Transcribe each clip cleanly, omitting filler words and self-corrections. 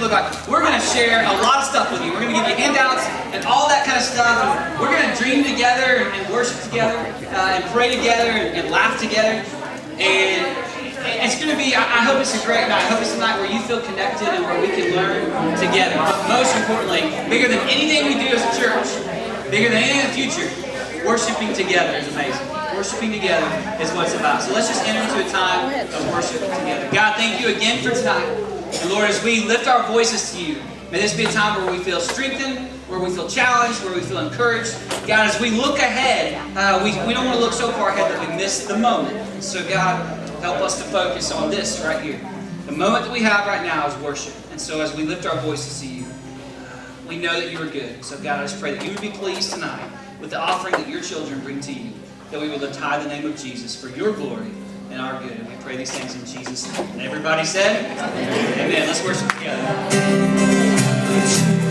look like. We're going to share a lot of stuff with you. We're going to give you handouts and all that kind of stuff. And we're going to dream together and worship together and pray together and laugh together. And it's going to be, I hope it's a great night. I hope it's a night where you feel connected and where we can learn together. But most importantly, bigger than anything we do as a church, bigger than anything in the future, worshiping together is amazing. Worshiping together is what it's about. So let's just enter into a time of worship together. God, thank you again for tonight. And Lord, as we lift our voices to you, may this be a time where we feel strengthened, where we feel challenged, where we feel encouraged. God, as we look ahead, we don't want to look so far ahead that we miss the moment. So God, help us to focus on this right here. The moment that we have right now is worship. And so as we lift our voices to you, we know that you are good. So God, I just pray that you would be pleased tonight with the offering that your children bring to you, that we would lift high the name of Jesus for your glory and our good. And we pray these things in Jesus' name. And everybody said, amen. Let's worship together. So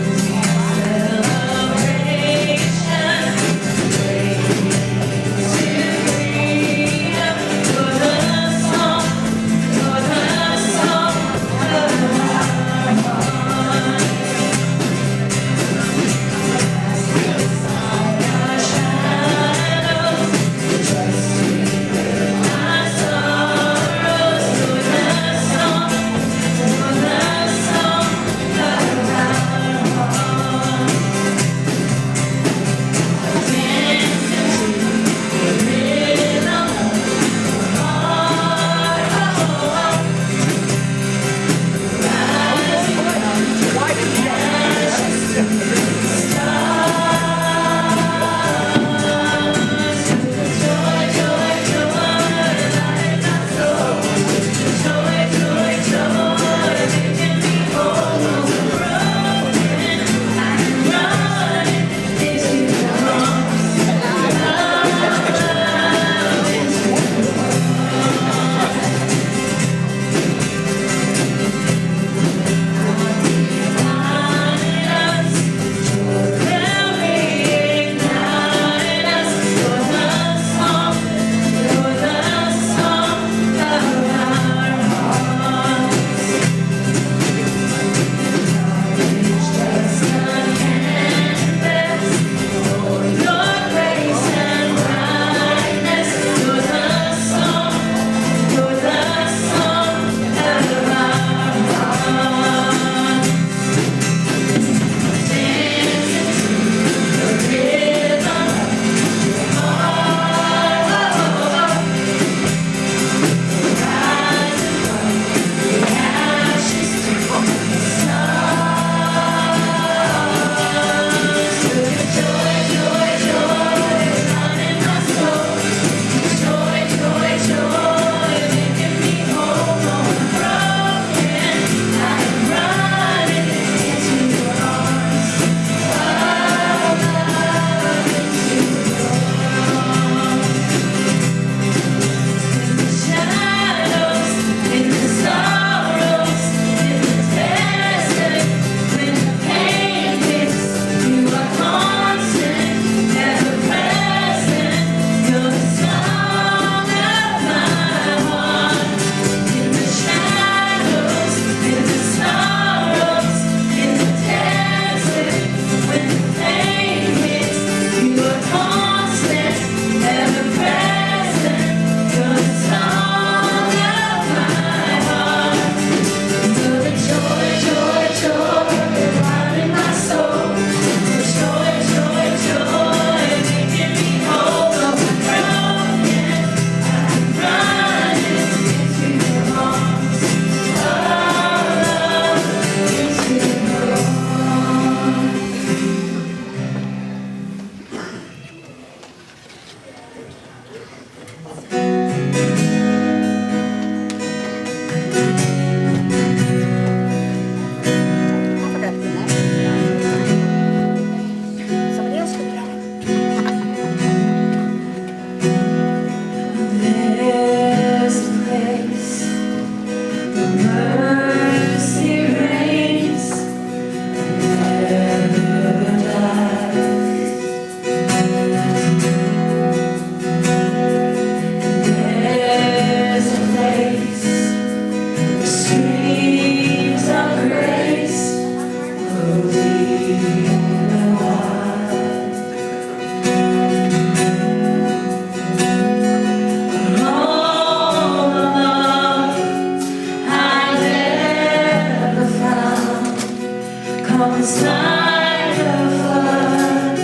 it's like a flood,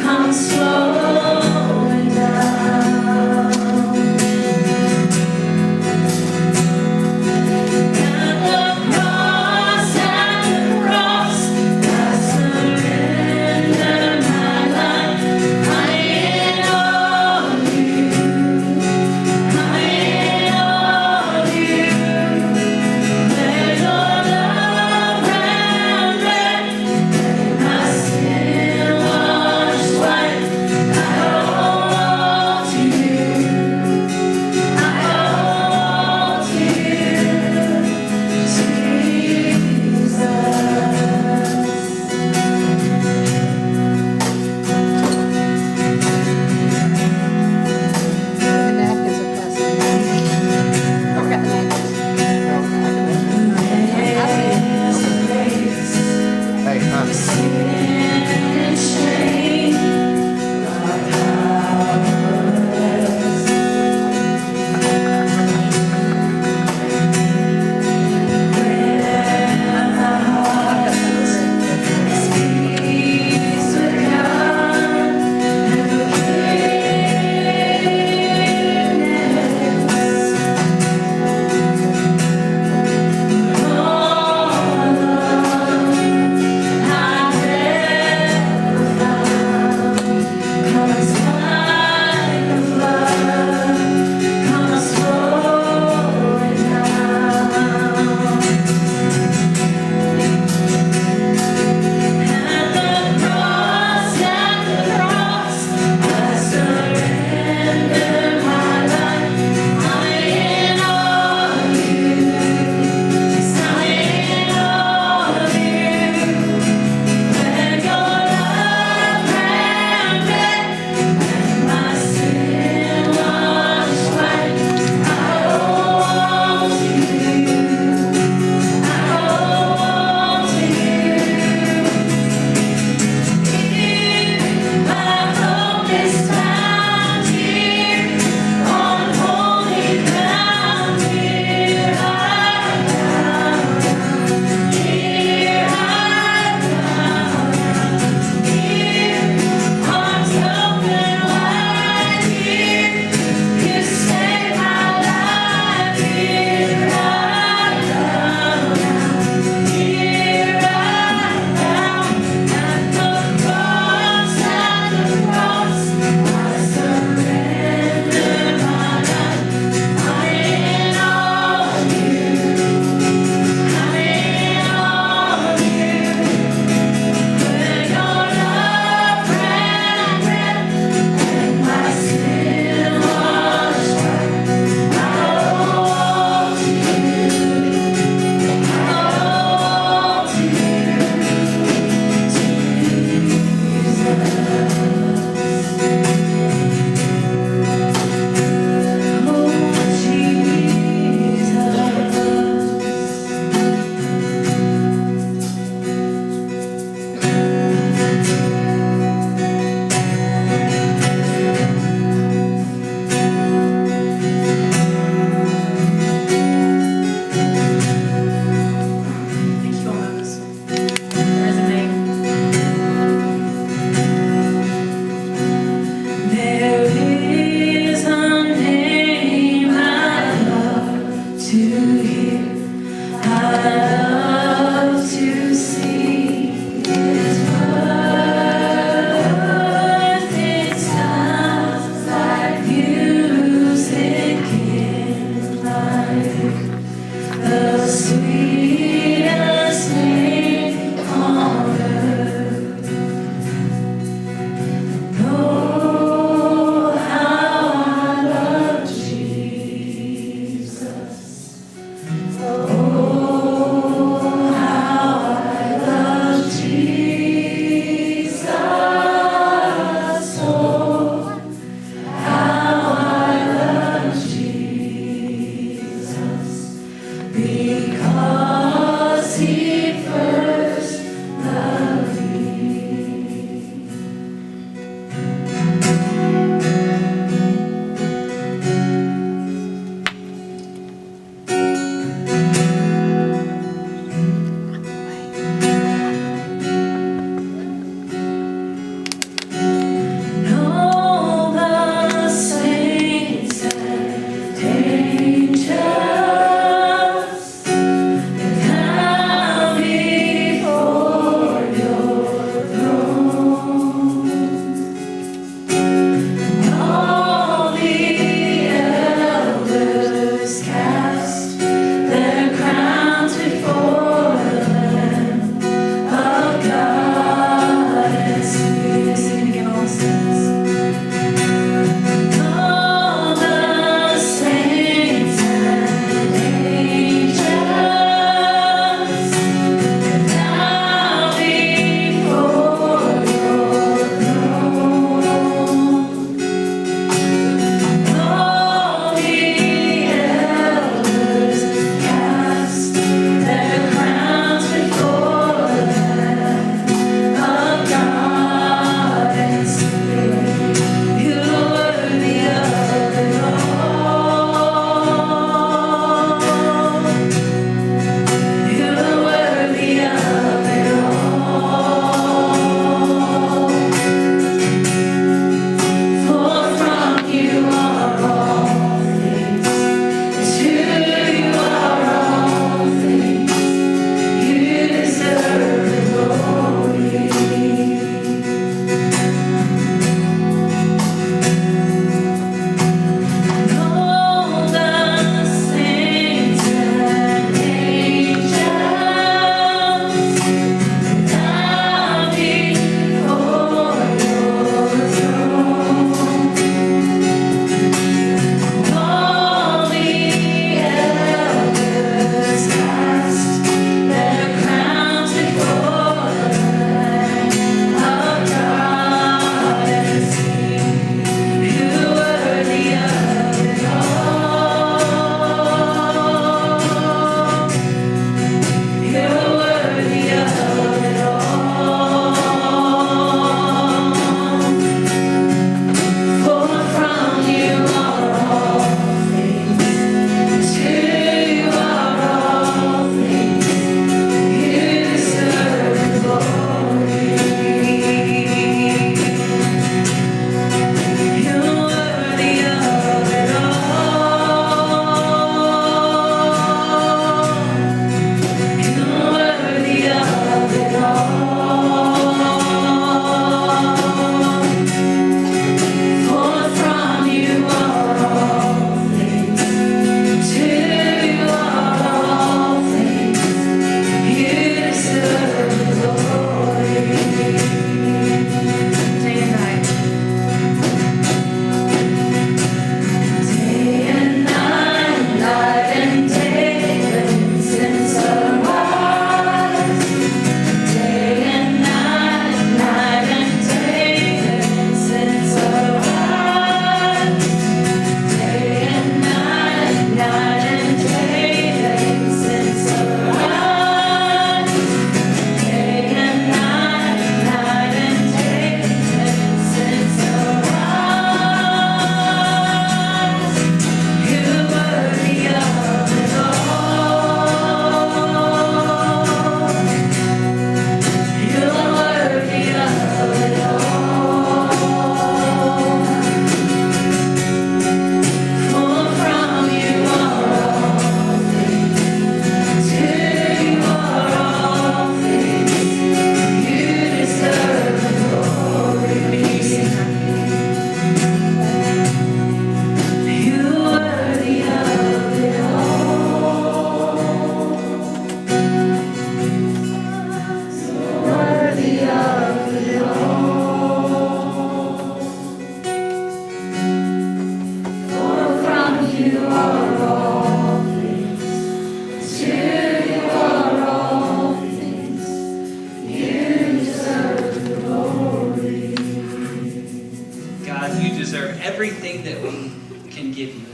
come slowing down. At the cross, I surrender my life. I in all you, I in all you. Let your love and breath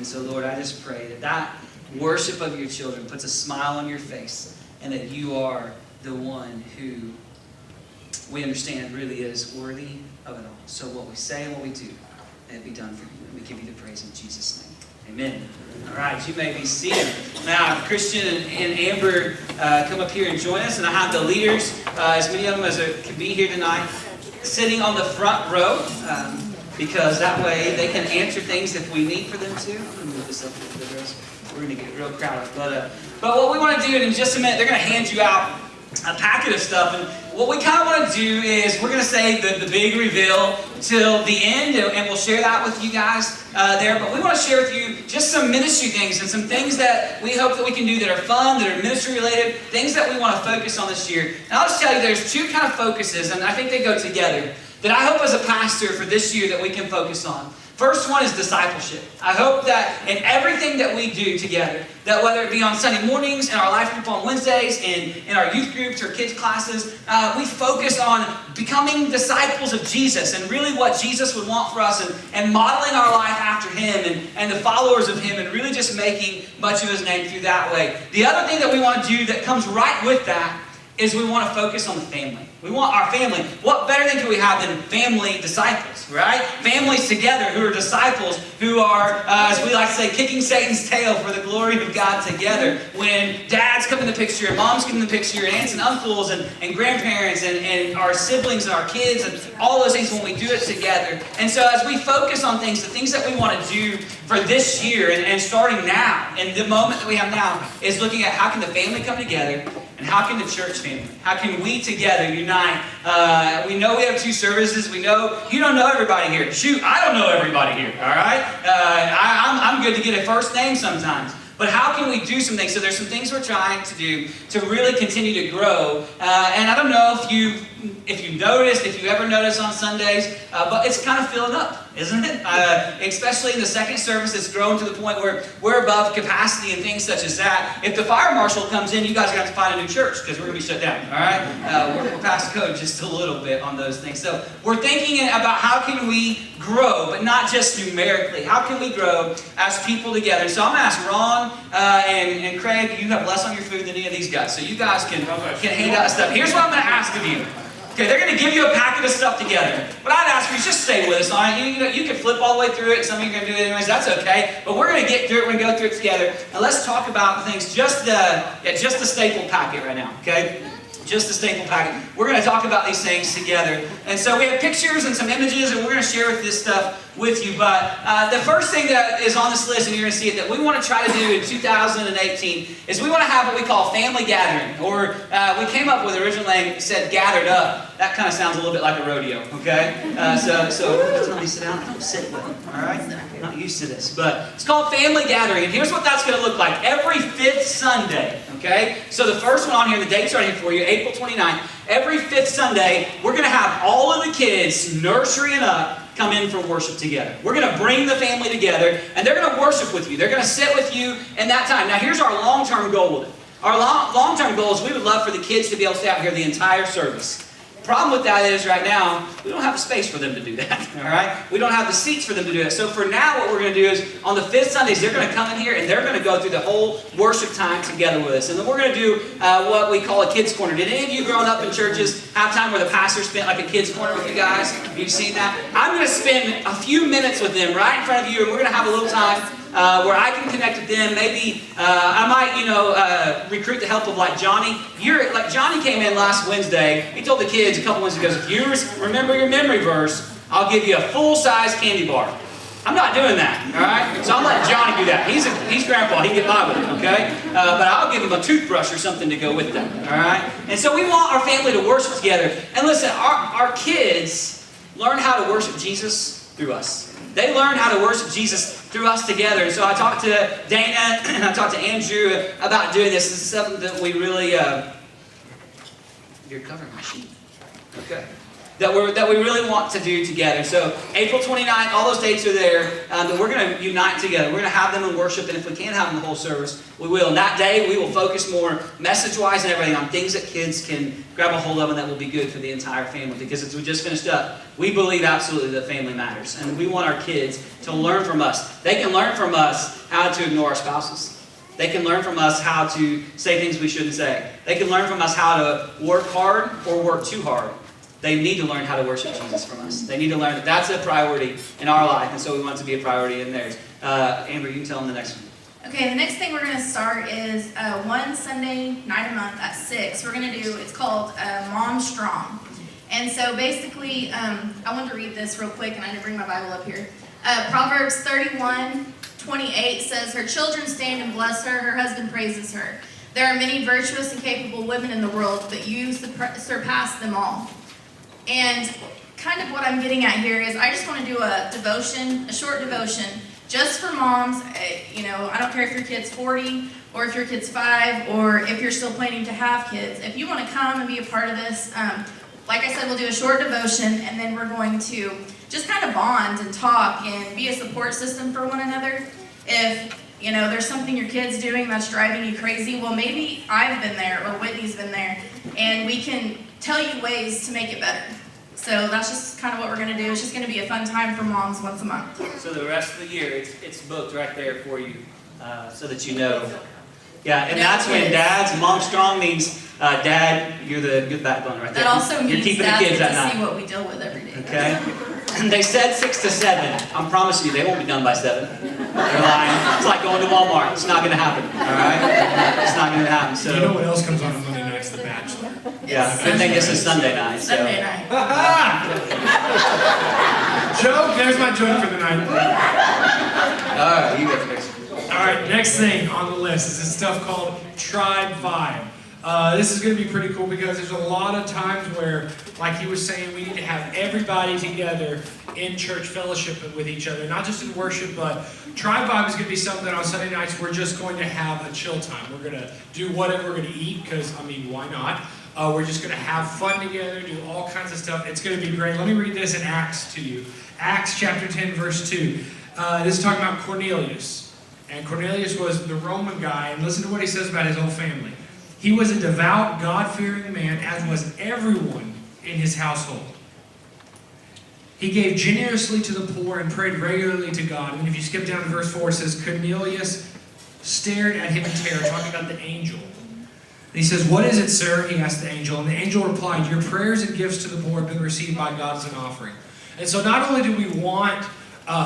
so, Lord, I just pray that that worship of your children puts a smile on your face, and that you are the one who we understand really is worthy of it all. So what we say and what we do, may it be done for you. And we give you the praise in Jesus' name. Amen. All right, you may be seated. Now, Christian and Amber come up here and join us, and I have the leaders, as many of them as can be here tonight, sitting on the front row, because that way they can answer things if we need for them to. I'm going to move this up a little bit. We're going to get real crowded. But what we want to do in just a minute, they're going to hand you out a packet of stuff, and what we kind of want to do is we're going to say the big reveal till the end, and we'll share that with you guys there. But we want to share with you just some ministry things and some things that we hope that we can do that are fun, that are ministry related, things that we want to focus on this year. And I'll just tell you, there's two kind of focuses, and I think they go together, that I hope as a pastor for this year that we can focus on. First one is discipleship. I hope that in everything that we do together, that whether it be on Sunday mornings, in our life group on Wednesdays, in our youth groups or kids classes, we focus on becoming disciples of Jesus and really what Jesus would want for us, and modeling our life after Him and the followers of Him, and really just making much of His name through that way. The other thing that we want to do that comes right with that is we want to focus on the family. We want our family. What better thing can we have than family disciples, right? Families together who are disciples, who are, as we like to say, kicking Satan's tail for the glory of God together. When dads come in the picture, and moms come in the picture, and aunts and uncles, and grandparents, and our siblings, and our kids, and all those things when we do it together. And so as we focus on things, the things that we want to do for this year, and starting now, and the moment that we have now, is looking at how can the family come together, and how can the church family, how can we together unite? We know we have two services. We know you don't know everybody here. Shoot, I don't know everybody here, all right? I'm good to get a first name sometimes. But how can we do some things? So there's some things we're trying to do to really continue to grow. And I don't know if you noticed, if you ever noticed on Sundays, but it's kind of filling up, isn't it? Especially in the second service, it's grown to the point where we're above capacity and things such as that. If the fire marshal comes in, you guys are going to have to find a new church because we're going to be shut down, all right? We're past code just a little bit on those things. So we're thinking about how can we grow, but not just numerically. How can we grow as people together? So I'm going to ask Ron and Craig, you have less on your food than any of these guys, so you guys can hand out stuff. Here's what I'm going to ask of you. Okay, they're going to give you a packet of stuff together. But I'd ask you, just stay with us, all right? You can flip all the way through it. Some of you are going to do it anyways. That's okay. But we're going to get through it. We're going to go through it together. And let's talk about things. Just the staple packet right now, okay? Just the staple packet. We're going to talk about these things together. And so we have pictures and some images, and we're going to share this stuff with you. But the first thing that is on this list, and you're going to see it, that we want to try to do in 2018 is we want to have what we call family gathering. Or we came up with the original name, said gathered up. That kind of sounds a little bit like a rodeo, okay? So tell me to sit down. Don't sit with them, all right? I'm not used to this. But it's called family gathering. And here's what that's going to look like. Every 5th Sunday, okay? So the first one on here, the date's right here for you, April 29th. Every 5th Sunday, we're going to have all of the kids, nursery and up, come in for worship together. We're going to bring the family together, and they're going to worship with you. They're going to sit with you in that time. Now, here's our long-term goal with it. Our long-term goal is we would love for the kids to be able to stay out here the entire service. Problem with that is right now, we don't have the space for them to do that, all right? We don't have the seats for them to do that. So for now, what we're going to do is on the 5th Sundays, they're going to come in here and they're going to go through the whole worship time together with us. And then we're going to do what we call a kids' corner. Did any of you growing up in churches have time where the pastor spent like a kids' corner with you guys? Have you seen that? I'm going to spend a few minutes with them right in front of you, and we're going to have a little time where I can connect with them. Maybe I might, recruit the help of like Johnny. Johnny came in last Wednesday. He told the kids a couple Wednesdays ago, if you remember your memory verse, I'll give you a full-size candy bar. I'm not doing that, all right? So I'm letting Johnny do that. He's grandpa. He can get by with it, okay? But I'll give him a toothbrush or something to go with that, all right? And so we want our family to worship together. And listen, our kids learn how to worship Jesus through us. They learn how to worship Jesus through us together. And so I talked to Dana and I talked to Andrew about doing this. This is something that we really... You're covering my sheet. Okay. that we really want to do together. So April 29th, all those dates are there. That we're going to unite together. We're going to have them in worship, and if we can't have them the whole service, we will. And that day, we will focus more message-wise and everything on things that kids can grab a hold of and that will be good for the entire family. Because as we just finished up, we believe absolutely that family matters, and we want our kids to learn from us. They can learn from us how to ignore our spouses. They can learn from us how to say things we shouldn't say. They can learn from us how to work hard or work too hard. They need to learn how to worship Jesus from us. They need to learn that that's a priority in our life, and so we want it to be a priority in theirs. Amber, you can tell them the next one. Okay, the next thing we're going to start is one Sunday night a month at 6. We're going to do, it's called Mom Strong. And so basically, I wanted to read this real quick, and I didn't bring my Bible up here. Proverbs 31:28 says, "Her children stand and bless her, her husband praises her. There are many virtuous and capable women in the world, but you surpass them all." And kind of what I'm getting at here is I just want to do a devotion, a short devotion, just for moms. You know, I don't care if your kid's 40 or if your kid's 5 or if you're still planning to have kids. If you want to come and be a part of this, like I said, we'll do a short devotion, and then we're going to just kind of bond and talk and be a support system for one another. If, you know, there's something your kid's doing that's driving you crazy, well, maybe I've been there or Whitney's been there, and we can tell you ways to make it better. So that's just kind of what we're going to do. It's just going to be a fun time for moms once a month. So the rest of the year, it's booked right there for you, so that you know. Yeah, and that's when Dad's Mom Strong means, Dad, you're the backbone right there. That also You're means keeping the dads kids get at to night. see what we deal with every day. Okay? They said 6 to 7. I'm promising you, they won't be done by 7. They're lying. It's like going to Walmart. It's not going to happen. All right? It's not going to happen. So You know what else comes on Monday nights? The Bachelor. yeah, good thing this is Sunday night. So. Sunday night. Joke. There's my joke for the night. All right, you go first. All right. Next thing on the list is this stuff called Tribe Vibe. This is going to be pretty cool because there's a lot of times where, like he was saying, we need to have everybody together in church fellowship with each other, not just in worship, but Tribe Vibe is going to be something that on Sunday nights we're just going to have a chill time. We're going to do whatever we're going to eat because, I mean, why not? We're just going to have fun together, do all kinds of stuff. It's going to be great. Let me read this in Acts to you. Acts chapter 10, verse 2. This is talking about Cornelius. And Cornelius was the Roman guy, and listen to what he says about his whole family. He was a devout, God-fearing man, as was everyone in his household. He gave generously to the poor and prayed regularly to God. And if you skip down to verse 4, it says, Cornelius stared at him in terror, talking about the angel. And he says, "What is it, sir?" he asked the angel. And the angel replied, "Your prayers and gifts to the poor have been received by God as an offering." And so not only do we want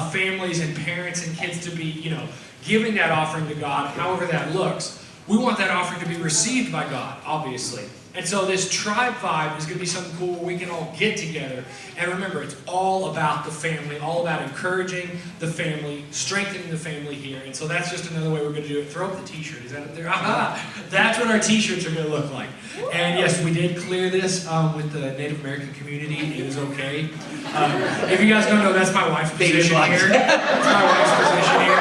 families and parents and kids to be, you know, giving that offering to God, however that looks, we want that offering to be received by God, obviously. And so this Tribe Vibe is going to be something cool where we can all get together. And remember, it's all about the family, all about encouraging the family, strengthening the family here. And so that's just another way we're going to do it. Throw up the t-shirt. Is that up there? Aha! That's what our t-shirts are going to look like. And yes, we did clear this with the Native American community. It is okay. If you guys don't know, that's my wife's position here. That's my wife's position here.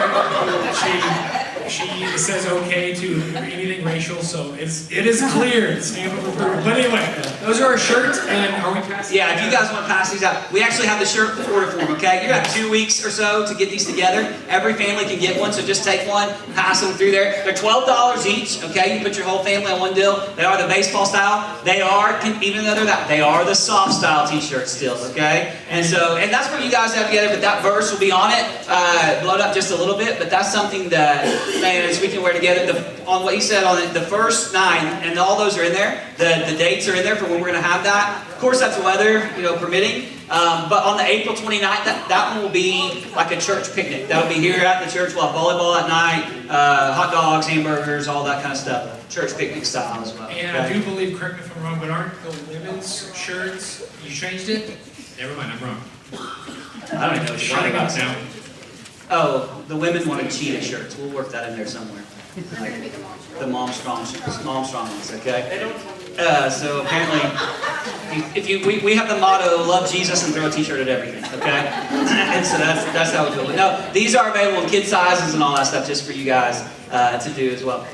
She says okay to anything racial, so it is clear. Stamp of approval. But anyway, those are our shirts, and are we passing? Yeah, if you guys want to pass these out, we actually have the shirt order form, okay? You have 2 weeks or so to get these together. Every family can get one, so just take one, pass them through there. They're $12 each, okay? You put your whole family on one deal. They are the baseball style. They are, even though they're that, they are the soft style t-shirts still, okay? And that's what you guys have together, but that verse will be on it. Blow it up just a little bit, but that's something that, man, we can wear together. On what he said on the first 9, and all those are in there. The dates are in there for when we're going to have that. Of course, that's weather, permitting. But on the April 29th, that one will be like a church picnic. That'll be here at the church. We'll have volleyball at night, hot dogs, hamburgers, all that kind of stuff. Church picnic style as well. And I do believe, correct me if I'm wrong, but aren't the women's shirts, you changed it? Never mind, I'm wrong. I don't even know what you're Shutting talking up about. now. Oh, the women wanted cheetah shirts. We'll work that in there somewhere. Like the Mom Strong shirts, Mom Strong ones, okay? So apparently, we have the motto, love Jesus and throw a t-shirt at everything, okay? And so that's how we do it. No, these are available in kid sizes and all that stuff just for you guys to do as well.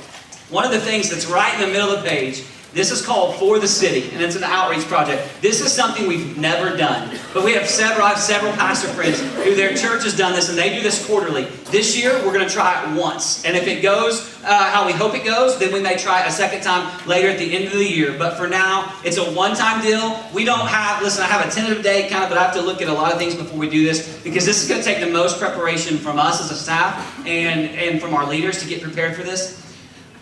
One of the things that's right in the middle of the page, This is called For the City, and it's an outreach project. This is something we've never done. But I have several pastor friends who their church has done this, and they do this quarterly. This year, we're going to try it once. And if it goes how we hope it goes, then we may try it a second time later at the end of the year. But for now, it's a one-time deal. We don't have, listen, I have a tentative date kind of, but I have to look at a lot of things before we do this, because this is going to take the most preparation from us as a staff and from our leaders to get prepared for this.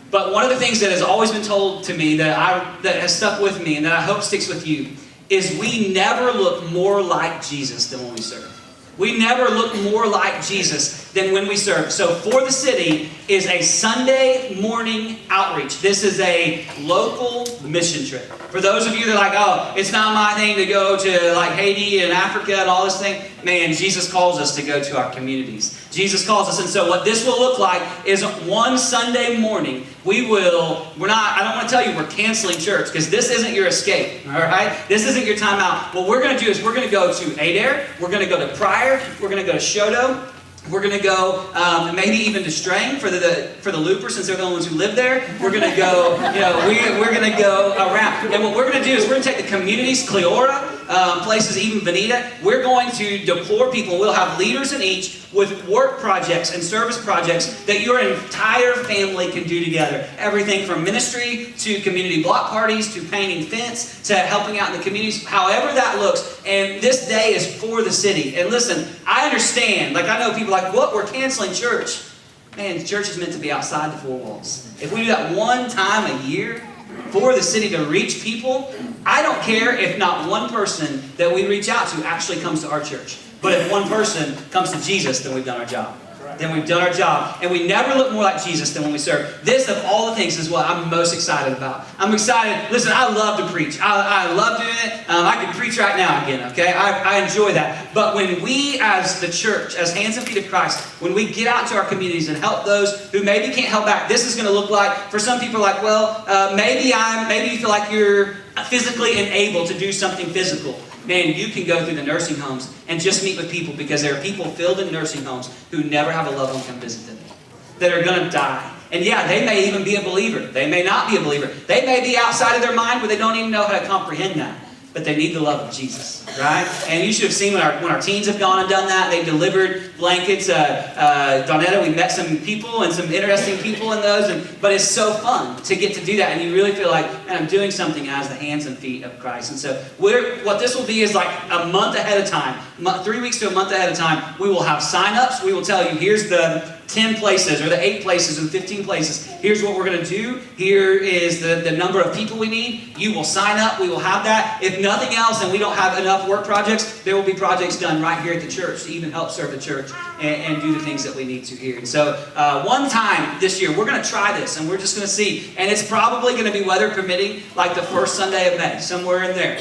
But one of the things that has always been told to me that has stuck with me and that I hope sticks with you is we never look more like Jesus than when we serve. We never look more like Jesus than when we serve. So For the City is a Sunday morning outreach. This is a local mission trip. For those of you that are like, oh, it's not my thing to go to like Haiti and Africa and all this thing. Man, Jesus calls us to go to our communities. Jesus calls us. And so what this will look like is one Sunday morning, I don't want to tell you we're canceling church, because this isn't your escape, all right? This isn't your time out. What we're going to do is we're going to go to Adair, we're going to go to Pryor, we're going to go to Shodo, we're going to go maybe even to Strang for the loopers, since they're the ones who live there. We're going to go, we're going to go around. And what we're going to do is we're going to take the communities, Cleora, places, even Bonita. We're going to deploy people. We'll have leaders in each with work projects and service projects that your entire family can do together. Everything from ministry to community block parties to painting fence to helping out in the communities, however that looks. And this day is for the city. And listen, I understand. Like, I know people like, what? We're canceling church. Man, church is meant to be outside the four walls. If we do that one time a year for the city to reach people, I don't care if not one person that we reach out to actually comes to our church. But if one person comes to Jesus, then we've done our job. Then we've done our job. And we never look more like Jesus than when we serve. This, of all the things, is what I'm most excited about. I'm excited. Listen, I love to preach. I love doing it. I can preach right now again, okay? I enjoy that. But when we, as the church, as hands and feet of Christ, when we get out to our communities and help those who maybe can't help back, this is going to look like, for some people, like, well, maybe you feel like you're physically unable to do something physical. Man, you can go through the nursing homes and just meet with people, because there are people filled in nursing homes who never have a loved one come visit them, that are going to die. And yeah, they may even be a believer. They may not be a believer. They may be outside of their mind where they don't even know how to comprehend that. But they need the love of Jesus, right? And you should have seen when our teens have gone and done that. They delivered blankets. Donetta, we met some people and some interesting people in those. But it's so fun to get to do that. And you really feel like, man, I'm doing something as the hands and feet of Christ. And so what this will be is like a month ahead of time, 3 weeks to a month ahead of time, we will have sign-ups. We will tell you, here's the 10 places or the 8 places and 15 places. Here's what we're going to do. Here is the number of people we need. You will sign up. We will have that. If nothing else, and we don't have enough work projects, there will be projects done right here at the church to even help serve the church and do the things that we need to here. And so one time this year, we're going to try this, and we're just going to see. And it's probably going to be weather permitting, like the first Sunday of May, somewhere in there.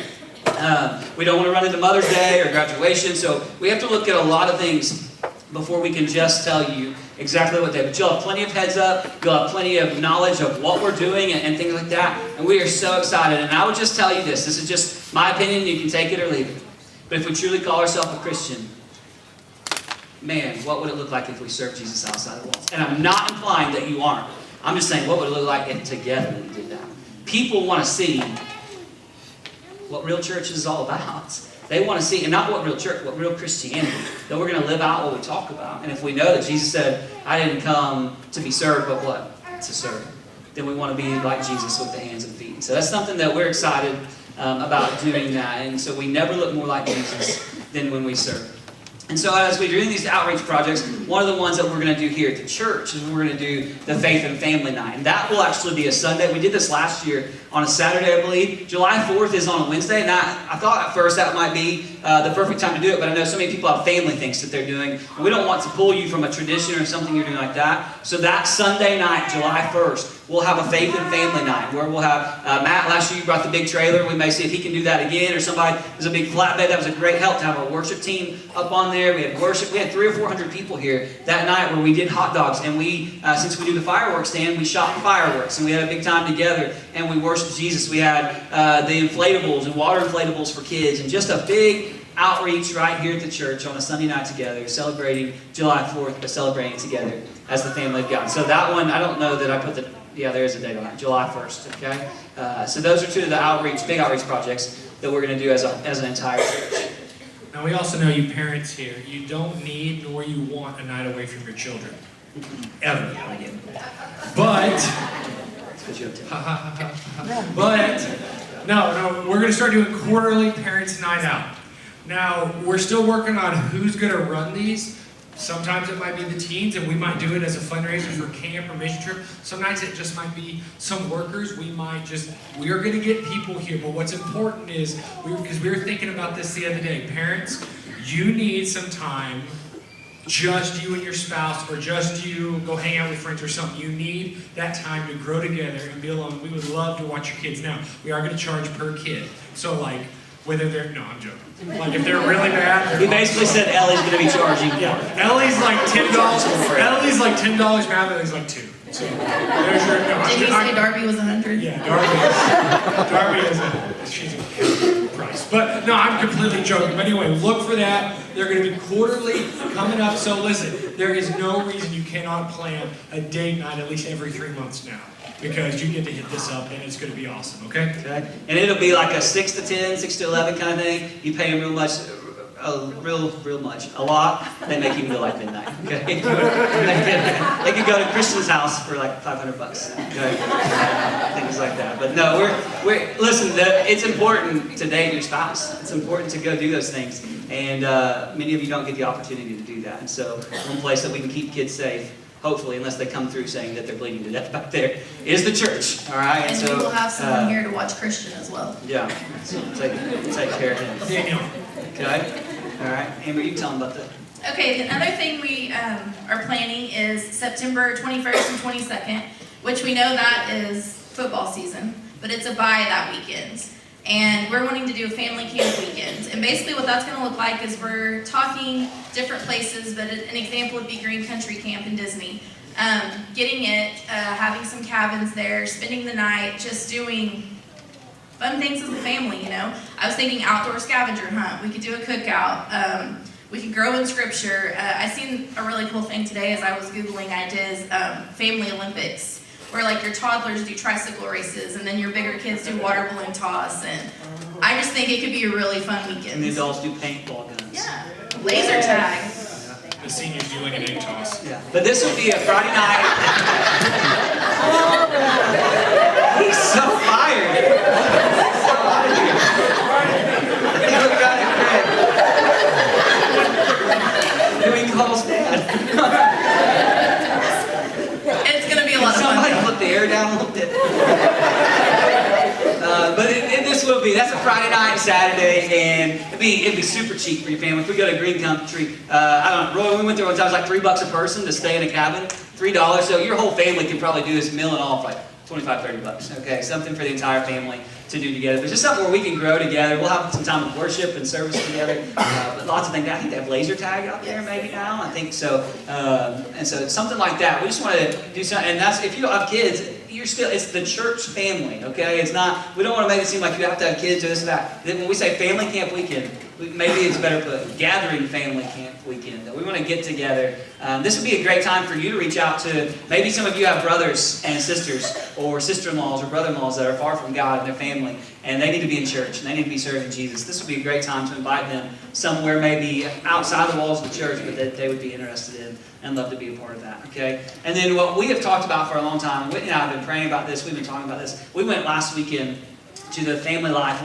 We don't want to run into Mother's Day or graduation, so we have to look at a lot of things before we can just tell you exactly what day. But you'll have plenty of heads up. You'll have plenty of knowledge of what we're doing and things like that. And we are so excited. And I would just tell you this. This is just my opinion. You can take it or leave it. But if we truly call ourselves a Christian, man, what would it look like if we served Jesus outside the walls? And I'm not implying that you aren't. I'm just saying, what would it look like if together we did that? People want to see what real church is all about. They want to see, and not what real church, what real Christianity. That we're going to live out what we talk about. And if we know that Jesus said, I didn't come to be served, but what? To serve. Then we want to be like Jesus with the hands and feet. So that's something that we're excited about doing that. And so we never look more like Jesus than when we serve. And so as we're doing these outreach projects, one of the ones that we're going to do here at the church is we're going to do the Faith and Family Night. And that will actually be a Sunday. We did this last year on a Saturday, I believe. July 4th is on a Wednesday. And I thought at first that might be the perfect time to do it. But I know so many people have family things that they're doing. And we don't want to pull you from a tradition or something you're doing like that. So that Sunday night, July 1st, we'll have a Faith and Family Night where we'll have Matt, last year you brought the big trailer. We may see if he can do that again, or somebody, there's a big flatbed. That was a great help to have our worship team up on there. We had worship. We had 300 or 400 people here that night where we did hot dogs. And we, since we do the fireworks stand, we shot fireworks. And we had a big time together and we worshiped Jesus. We had the inflatables and water inflatables for kids, and just a big outreach right here at the church on a Sunday night together, celebrating July 4th, but celebrating together as the family of God. So that one, I don't know that I put the Yeah, there is a date on it, July 1st, okay? So those are two of the big outreach projects that we're going to do as an entire church. Now, we also know you parents here, you don't need nor you want a night away from your children. Ever. But, That's what you have to. but, no, we're going to start doing quarterly parents' night out. Now, we're still working on who's going to run these. Sometimes it might be the teens, and we might do it as a fundraiser for camp or mission trip. Some nights it just might be some workers. We are going to get people here, but what's important is, because we were thinking about this the other day, parents, you need some time, just you and your spouse, or just you go hang out with friends or something. You need that time to grow together and be alone. We would love to watch your kids. Now, we are going to charge per kid. So like, whether they're, no, I'm joking. Like if they're really bad. He basically said Ellie's going to be charging. Yeah, Ellie's like $10. Ellie's like $10, Madeleine's like $2. So there's your. No, Did you say Darby was 100? Yeah, Darby is she's a price. But no, I'm completely joking. But anyway, look for that. They're going to be quarterly coming up. So listen, there is no reason you cannot plan a date night at least every 3 months now. Because you get to hit this up and it's going to be awesome, okay? Okay. And it'll be like a 6 to 10, 6 to 11 kind of thing. You pay them real much, a lot. They make you go like midnight, okay? They could go to Christian's house for like $500, okay? Things like that. But no, listen, it's important to date your spouse. It's important to go do those things. And many of you don't get the opportunity to do that. And so one place that we can keep kids safe, hopefully, unless they come through saying that they're bleeding to death back there, is the church, all right? And so, we will have someone here to watch Christian as well. Yeah, so take care of him. Daniel. Okay? All right, Amber, you tell them about that. Okay, another thing we are planning is September 21st and 22nd, which we know that is football season, but it's a bye that weekend. And we're wanting to do a family camp weekend. And basically what that's going to look like is we're talking different places, but an example would be Green Country Camp in Disney. Getting it, having some cabins there, spending the night, just doing fun things as a family, you know. I was thinking outdoor scavenger hunt. We could do a cookout. We could grow in scripture. I seen a really cool thing today as I was Googling ideas, Family Olympics, where like your toddlers do tricycle races and then your bigger kids do water balloon toss, and I just think it could be a really fun weekend. And the adults do paintball guns. Yeah, laser tag. The seniors do like an egg toss. Yeah. But this would be a Friday night. He's so fired. He looked out at Craig. Doing calls dad. It's gonna be a lot of Somebody fun. put the air down a little bit. But this will be, that's a Friday night, Saturday, and it'd be super cheap for your family. If we go to Green Country, I don't know, Roy, we went there one time, it was like $3 a person to stay in a cabin, $3, so your whole family can probably do this meal and all for like $25-30, okay? Something for the entire family to do together. But just something where we can grow together. We'll have some time of worship and service together. But lots of things. I think they have laser tag out there maybe now. I think so. And so something like that. We just want to do something. And that's, if you don't have kids, it's the church family, okay? It's not, we don't want to make it seem like you have to have kids or this or that. Then when we say family camp weekend, maybe it's better put gathering family camp weekend. We want to get together. This would be a great time for you to reach out to, maybe some of you have brothers and sisters or sister-in-laws or brother-in-laws that are far from God and their family, and they need to be in church and they need to be serving Jesus. This would be a great time to invite them somewhere maybe outside the walls of the church, but that they would be interested in and love to be a part of that, okay? And then what we have talked about for a long time, Whitney and I have been praying about this, we've been talking about this. We went last weekend to the Family Life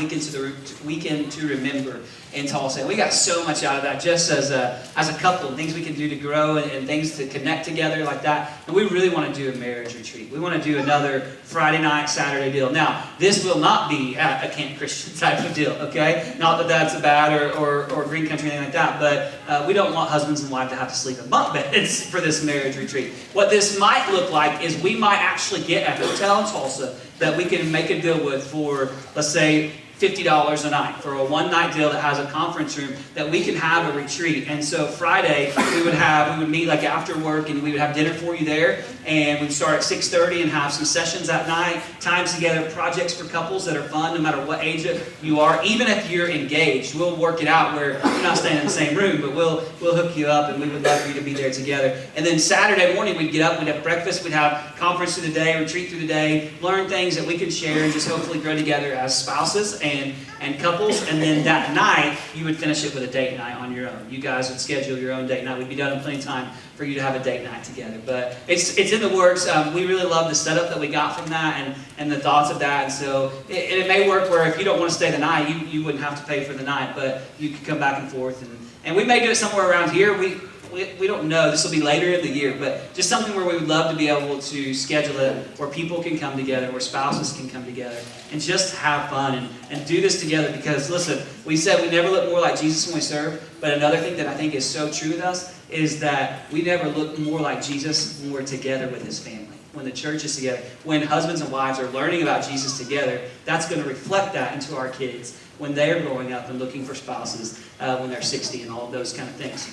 Weekend to Remember in Tulsa. We got so much out of that just as a couple, things we can do to grow and things to connect together like that. And we really want to do a marriage retreat. We want to do another Friday night, Saturday deal. Now, this will not be a Camp Christian type of deal, okay? Not that that's a bad or Green Country or anything like that, but we don't want husbands and wives to have to sleep in bunk beds for this marriage retreat. What this might look like is we might actually get a hotel in Tulsa that we can make a deal with for, let's say, $50 a night for a one-night deal that has a conference room that we can have a retreat. And so Friday we would meet like after work, and we would have dinner for you there, and we'd start at 6:30 and have some sessions at night, times together, projects for couples that are fun no matter what age you are. Even if you're engaged, we'll work it out where you're not staying in the same room, but we'll hook you up, and we would love for you to be there together. And then Saturday morning we'd get up, we'd have breakfast, we'd have conference through the day, retreat through the day, learn things that we can share and just hopefully grow together as spouses and couples. And then that night you would finish it with a date night on your own. You guys would schedule your own date night. We'd be done in plenty of time for you to have a date night together. But it's in the works. We really love the setup that we got from that and the thoughts of that. And so it may work where if you don't want to stay the night, you wouldn't have to pay for the night, but you could come back and forth. And we may do it somewhere around here. We don't know. This will be later in the year, but just something where we would love to be able to schedule it where people can come together, where spouses can come together, and just have fun and do this together. Because listen, we said we never look more like Jesus when we serve, but another thing that I think is so true with us is that we never look more like Jesus when we're together with His family. When the church is together, when husbands and wives are learning about Jesus together, that's going to reflect that into our kids when they're growing up and looking for spouses when they're 60 and all of those kind of things.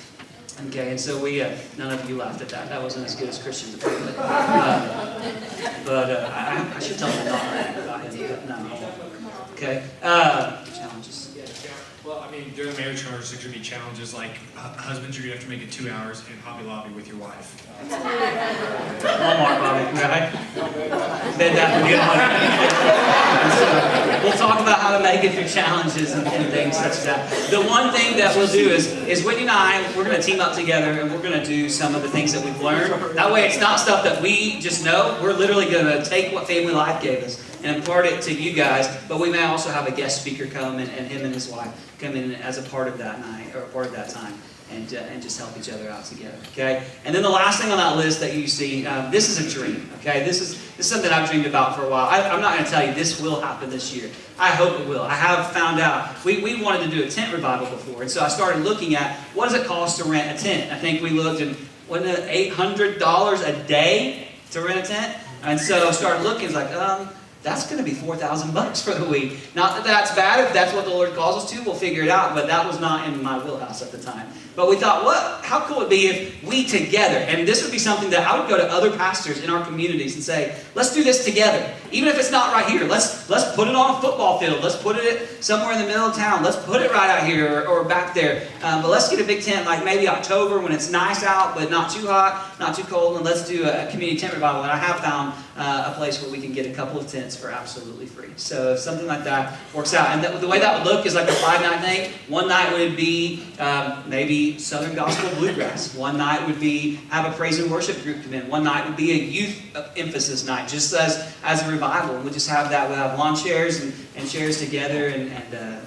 Okay, and so none of you laughed at that. That wasn't as good as Christian's apparently. I should tell them not about him, but no. Okay, challenges. Well, I mean, during the marriage conference, there could be challenges like husbands, you're going to have to make it 2 hours in Hobby Lobby with your wife. Walmart, Bobby, right? Bet that would get money. We'll talk about how to make it through challenges and things such as that. The one thing that we'll do is Whitney and I, we're going to team up together and we're going to do some of the things that we've learned. That way it's not stuff that we just know. We're literally going to take what Family Life gave us and impart it to you guys, but we may also have a guest speaker come and him and his wife come in as a part of that night, or a part of that time, and just help each other out together, okay? And then the last thing on that list that you see, this is a dream, okay? This is something I've dreamed about for a while. I'm not going to tell you this will happen this year. I hope it will. I have found out. We wanted to do a tent revival before, and so I started looking at what does it cost to rent a tent. I think we looked and wasn't it $800 a day to rent a tent? And so I started looking, it's like, that's going to be $4,000 for the week. Not that that's bad. If that's what the Lord calls us to, we'll figure it out. But that was not in my wheelhouse at the time. But we thought, how cool would it be if we together, and this would be something that I would go to other pastors in our communities and say, let's do this together. Even if it's not right here, let's put it on a football field. Let's put it somewhere in the middle of town. Let's put it right out here or back there. But let's get a big tent like maybe October when it's nice out, but not too hot, not too cold. And let's do a community tent revival. And I have found a place where we can get a couple of tents for absolutely free. So if something like that works out. And the way that would look is like a 5-night thing. One night would be maybe Southern Gospel Bluegrass. One night would be have a praise and worship group come in. One night would be a youth emphasis night, just as a revival. And we'll just have that. We'll have lawn chairs and chairs together and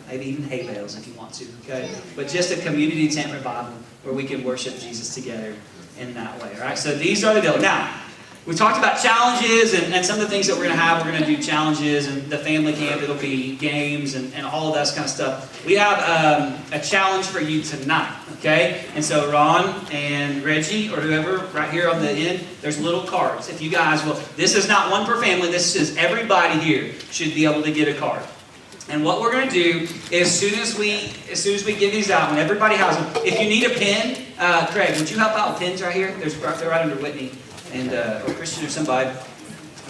maybe even hay bales if you want to. Okay, but just a community tent revival where we can worship Jesus together in that way. All right. So these are the deal. Now, we talked about challenges and some of the things that we're going to have. We're going to do challenges and the family camp. It'll be games and all of that kind of stuff. We have a challenge for you tonight, okay? And so Ron and Reggie or whoever right here on the end, there's little cards. If you guys will, this is not one per family. This is everybody here should be able to get a card. And what we're going to do is as soon as we give these out, when everybody has them, if you need a pen, Craig, would you help out with pens right here? They're right under Whitney. And or Christian or somebody.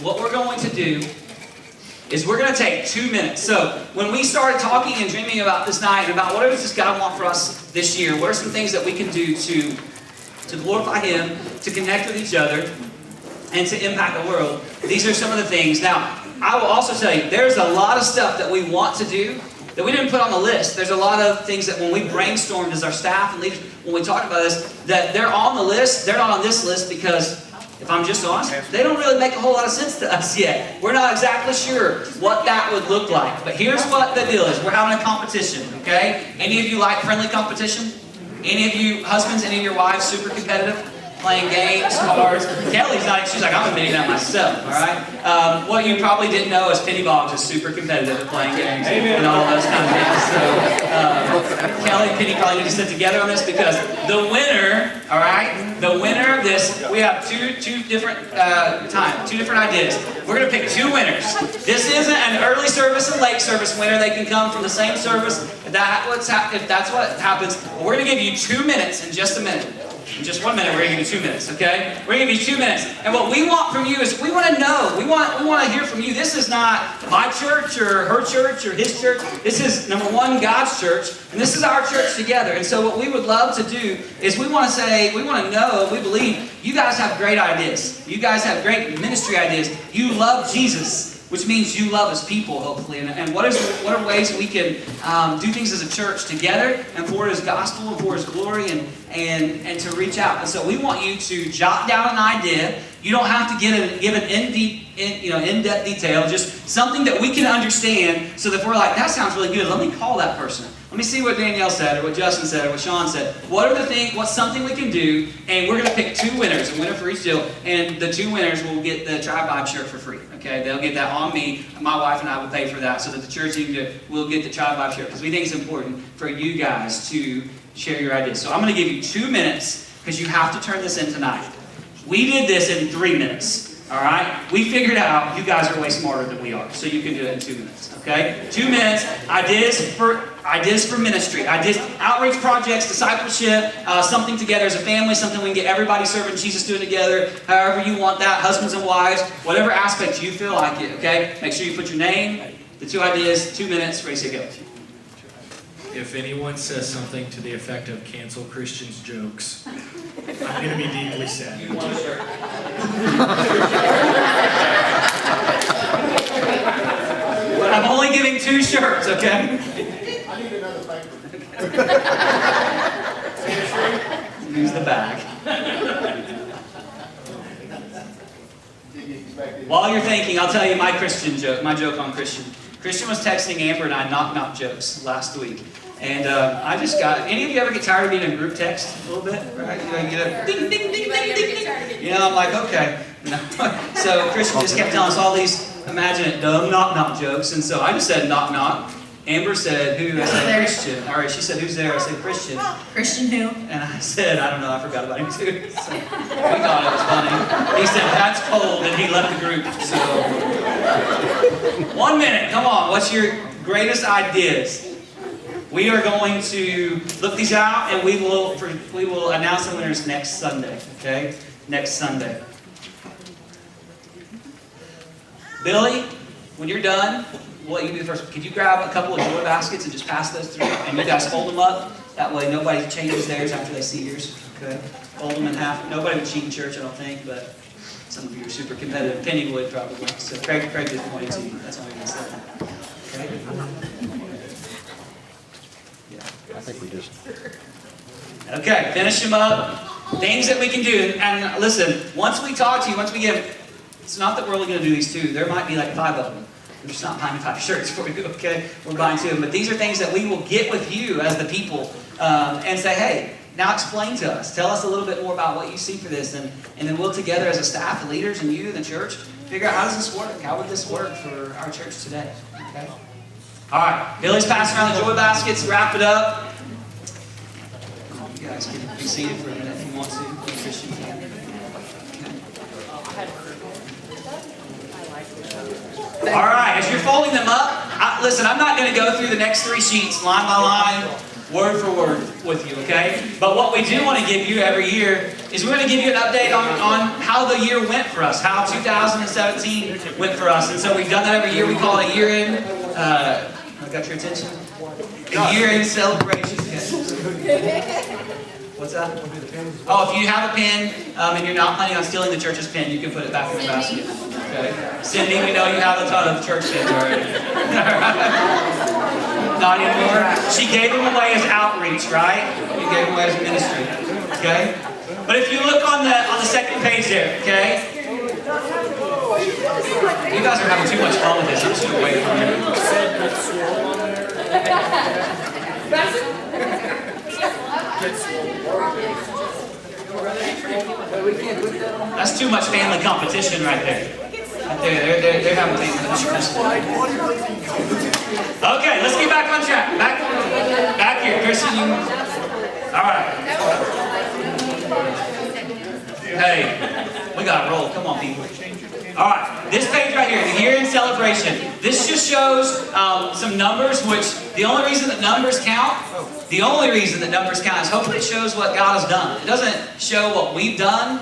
What we're going to do is we're going to take 2 minutes. So when we started talking and dreaming about this night and about what does God want for us this year, what are some things that we can do to glorify Him, to connect with each other, and to impact the world, these are some of the things. Now, I will also tell you, there's a lot of stuff that we want to do that we didn't put on the list. There's a lot of things that when we brainstormed as our staff and leaders, when we talked about this, that they're on the list. They're not on this list because, if I'm just honest, they don't really make a whole lot of sense to us yet. We're not exactly sure what that would look like. But here's what the deal is. We're having a competition, okay? Any of you like friendly competition? Any of you husbands, any of your wives super competitive? playing games, cards. Kelly's not, she's like, I'm admitting that myself, all right? What you probably didn't know is Penny Boggs is super competitive at playing games and all those kind of things. So Kelly and Penny probably need to sit together on this because the winner, all right, the winner of this, we have two different ideas. We're going to pick 2 winners. This isn't an early service and late service winner. They can come from the same service. If that's what happens, we're going to give you 2 minutes in just a minute. In just 1 minute, we're going to give you 2 minutes, okay? We're going to give you 2 minutes. And what we want from you is we want to know. We want to hear from you. This is not my church or her church or his church. This is, number one, God's church. And this is our church together. And so what we would love to do is we want to know, we believe you guys have great ideas. You guys have great ministry ideas. You love Jesus, which means you love His people, hopefully. And what are ways we can do things as a church together and for His gospel and for His glory and to reach out. And so we want you to jot down an idea. You don't have to give an in-depth detail, just something that we can understand so that if we're like, that sounds really good, let me call that person. Let me see what Danielle said, or what Justin said, or what Sean said. What's something we can do, and we're going to pick 2 winners, a winner for each deal, and the 2 winners will get the Tribe Vibe shirt for free, okay? They'll get that on me, my wife and I will pay for that, so that the church will get the Tribe Vibe shirt, because we think it's important for you guys to share your ideas. So I'm going to give you 2 minutes, because you have to turn this in tonight. We did this in 3 minutes, all right? We figured out you guys are way smarter than we are, so you can do it in 2 minutes, okay? 2 minutes, ideas for ministry, ideas, outreach projects, discipleship, something together as a family, something we can get everybody serving Jesus doing together, however you want that, husbands and wives, whatever aspect you feel like it, okay? Make sure you put your name, the 2 ideas, 2 minutes, ready to go. If anyone says something to the effect of cancel Christians' jokes, I'm going to be deeply sad. You want a shirt? But I'm only giving 2 shirts, okay? I need another paper. Use the bag. While you're thinking, I'll tell you my Christian joke, my joke on Christian. Christian was texting Amber and I knock jokes last week. And I just got, any of you ever get tired of being in group text a little bit? Right? You know, you get a ding, ding, ding, ding, ding, ding. You know, I'm like, okay. No. So Christian just kept telling us all these, imagine it, dumb knock jokes. And so I just said knock. Amber said, who? I said, Christian. All right, she said, who's there? I said, Christian. Christian who? And I said, I don't know, I forgot about him too. So we thought it was funny. He said, that's cold, and he left the group. So 1 minute, come on, what's your greatest ideas? We are going to look these out, and we will announce the winners next Sunday, okay? Next Sunday. Billy, when you're done, what you do first, could you grab a couple of joy baskets and just pass those through, and you guys hold them up? That way nobody changes theirs after they see yours, okay? Hold them in half. Nobody would cheat in church, I don't think, but some of you are super competitive. Penny would probably. So Craig did point to you. That's all I'm going to say. Okay? I think we just... Okay, finish them up. Things that we can do. And listen, once we talk to you, once we give, it's not that we're only going to do these 2. There might be like 5 of them. We're just not buying 5 shirts for you, okay? We're buying 2 of them. But these are things that we will get with you as the people and say, hey, now explain to us. Tell us a little bit more about what you see for this. And then we'll together as a staff, the leaders, and you, and the church, figure out how does this work? How would this work for our church today? Okay? All right. Billy's passing around the joy baskets. Wrap it up. You guys can be seated for a minute if you want to. Christian can. Okay. All right. As you're folding them up, listen, I'm not going to go through the next 3 sheets line by line, word for word with you, okay? But what we do want to give you every year is we're going to give you an update on how the year went for us, how 2017 went for us. And so we've done that every year. We call it a year-end. I got your attention? A year-end celebration. What's that? Oh, if you have a pen and you're not planning on stealing the church's pen, you can put it back in the basket. Okay. Cindy, we know you have a ton of church pens already. Not anymore. She gave them away as outreach, right? You gave them away as ministry. Okay? But if you look on the second page there, okay? You guys are having too much fun with this. I'm just gonna wait for you. That's too much family competition right there. Right there, they're having family competition. Okay, let's get back on track. Back here, Christian. All right. Hey, we gotta roll. Come on, people. All right, this page right here, the year in celebration. This just shows some numbers, which the only reason that numbers count is hopefully it shows what God has done. It doesn't show what we've done.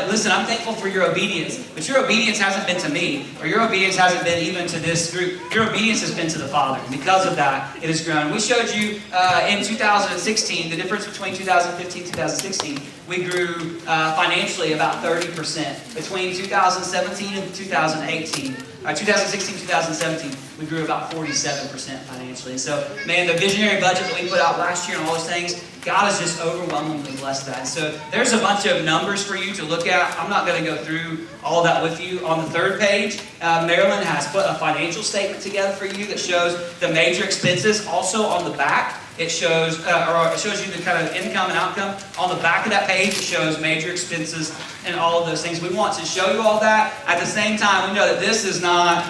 Listen, I'm thankful for your obedience, but your obedience hasn't been to me, or your obedience hasn't been even to this group. Your obedience has been to the Father. And because of that, it has grown. We showed you in 2016, the difference between 2015 and 2016. We grew financially about 30%. Between 2017 and 2018, 2016, 2017, we grew about 47% financially. And so, man, the visionary budget that we put out last year and all those things, God has just overwhelmingly blessed that. So there's a bunch of numbers for you to look at. I'm not going to go through all that with you. On the third page, Marilyn has put a financial statement together for you that shows the major expenses. Also on the back, it shows you the kind of income and outcome. On the back of that page, it shows major expenses and all of those things. We want to show you all that. At the same time, we know that this is not,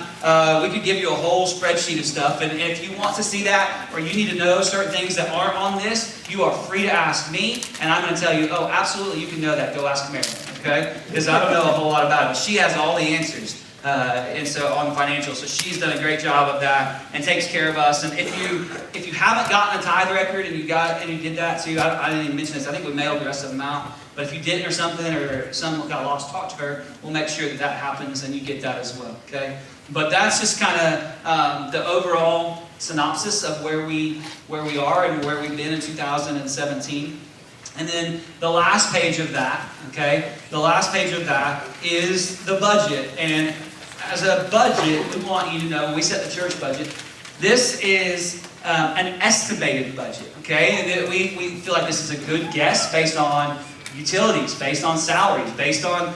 we could give you a whole spreadsheet of stuff. And if you want to see that, or you need to know certain things that aren't on this, you are free to ask me. And I'm going to tell you, oh, absolutely, you can know that. Go ask Marilyn, okay? Because I don't know a whole lot about it. She has all the answers. And so on financial, so she's done a great job of that and takes care of us. And if you haven't gotten a tithe record and you did that too, I didn't even mention this. I think we mailed the rest of them out. But if you didn't or something, or some got lost, talk to her. We'll make sure that happens and you get that as well. Okay. But that's just kind of the overall synopsis of where we are and where we've been in 2017. And then the last page of that, okay, the last page of that is the budget. And as a budget, we want you to know, when we set the church budget, this is an estimated budget, okay? And we feel like this is a good guess based on utilities, based on salaries, based on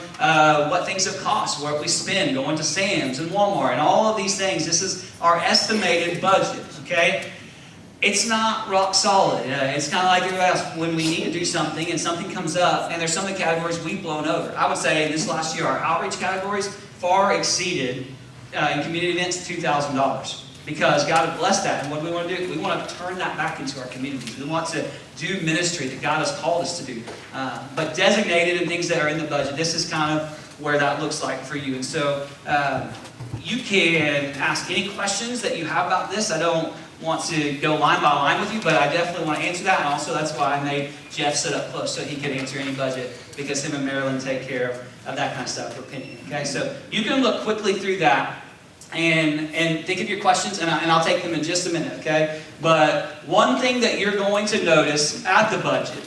what things have cost, what we spend, going to Sam's and Walmart, and all of these things. This is our estimated budget, okay? It's not rock solid. It's kind of like everybody else. When we need to do something and something comes up, and there's some of the categories we've blown over. I would say this last year, our outreach categories far exceeded in community events $2,000 because God had blessed that. And what do we want to do? We want to turn that back into our communities. We want to do ministry that God has called us to do. But designated and things that are in the budget, this is kind of where that looks like for you. And so you can ask any questions that you have about this. I don't want to go line by line with you, but I definitely want to answer that. And also that's why I made Jeff sit up close so he could answer any budget, because him and Marilyn take care of that kind of stuff for Penny. Okay, so you can look quickly through that and think of your questions, and I'll take them in just a minute, okay? But one thing that you're going to notice at the budget,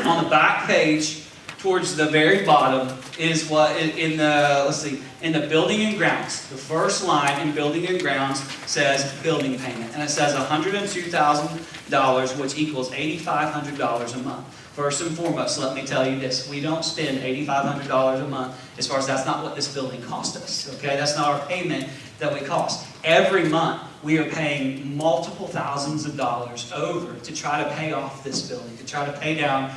on the back page, towards the very bottom, is what in the building and grounds. The first line in building and grounds says building payment, and it says $102,000, which equals $8,500 a month. First and foremost, let me tell you this: we don't spend $8,500 a month. As far as that's not what this building cost us. Okay, that's not our payment that we cost. Every month we are paying multiple thousands of dollars over to try to pay off this building, to try to pay down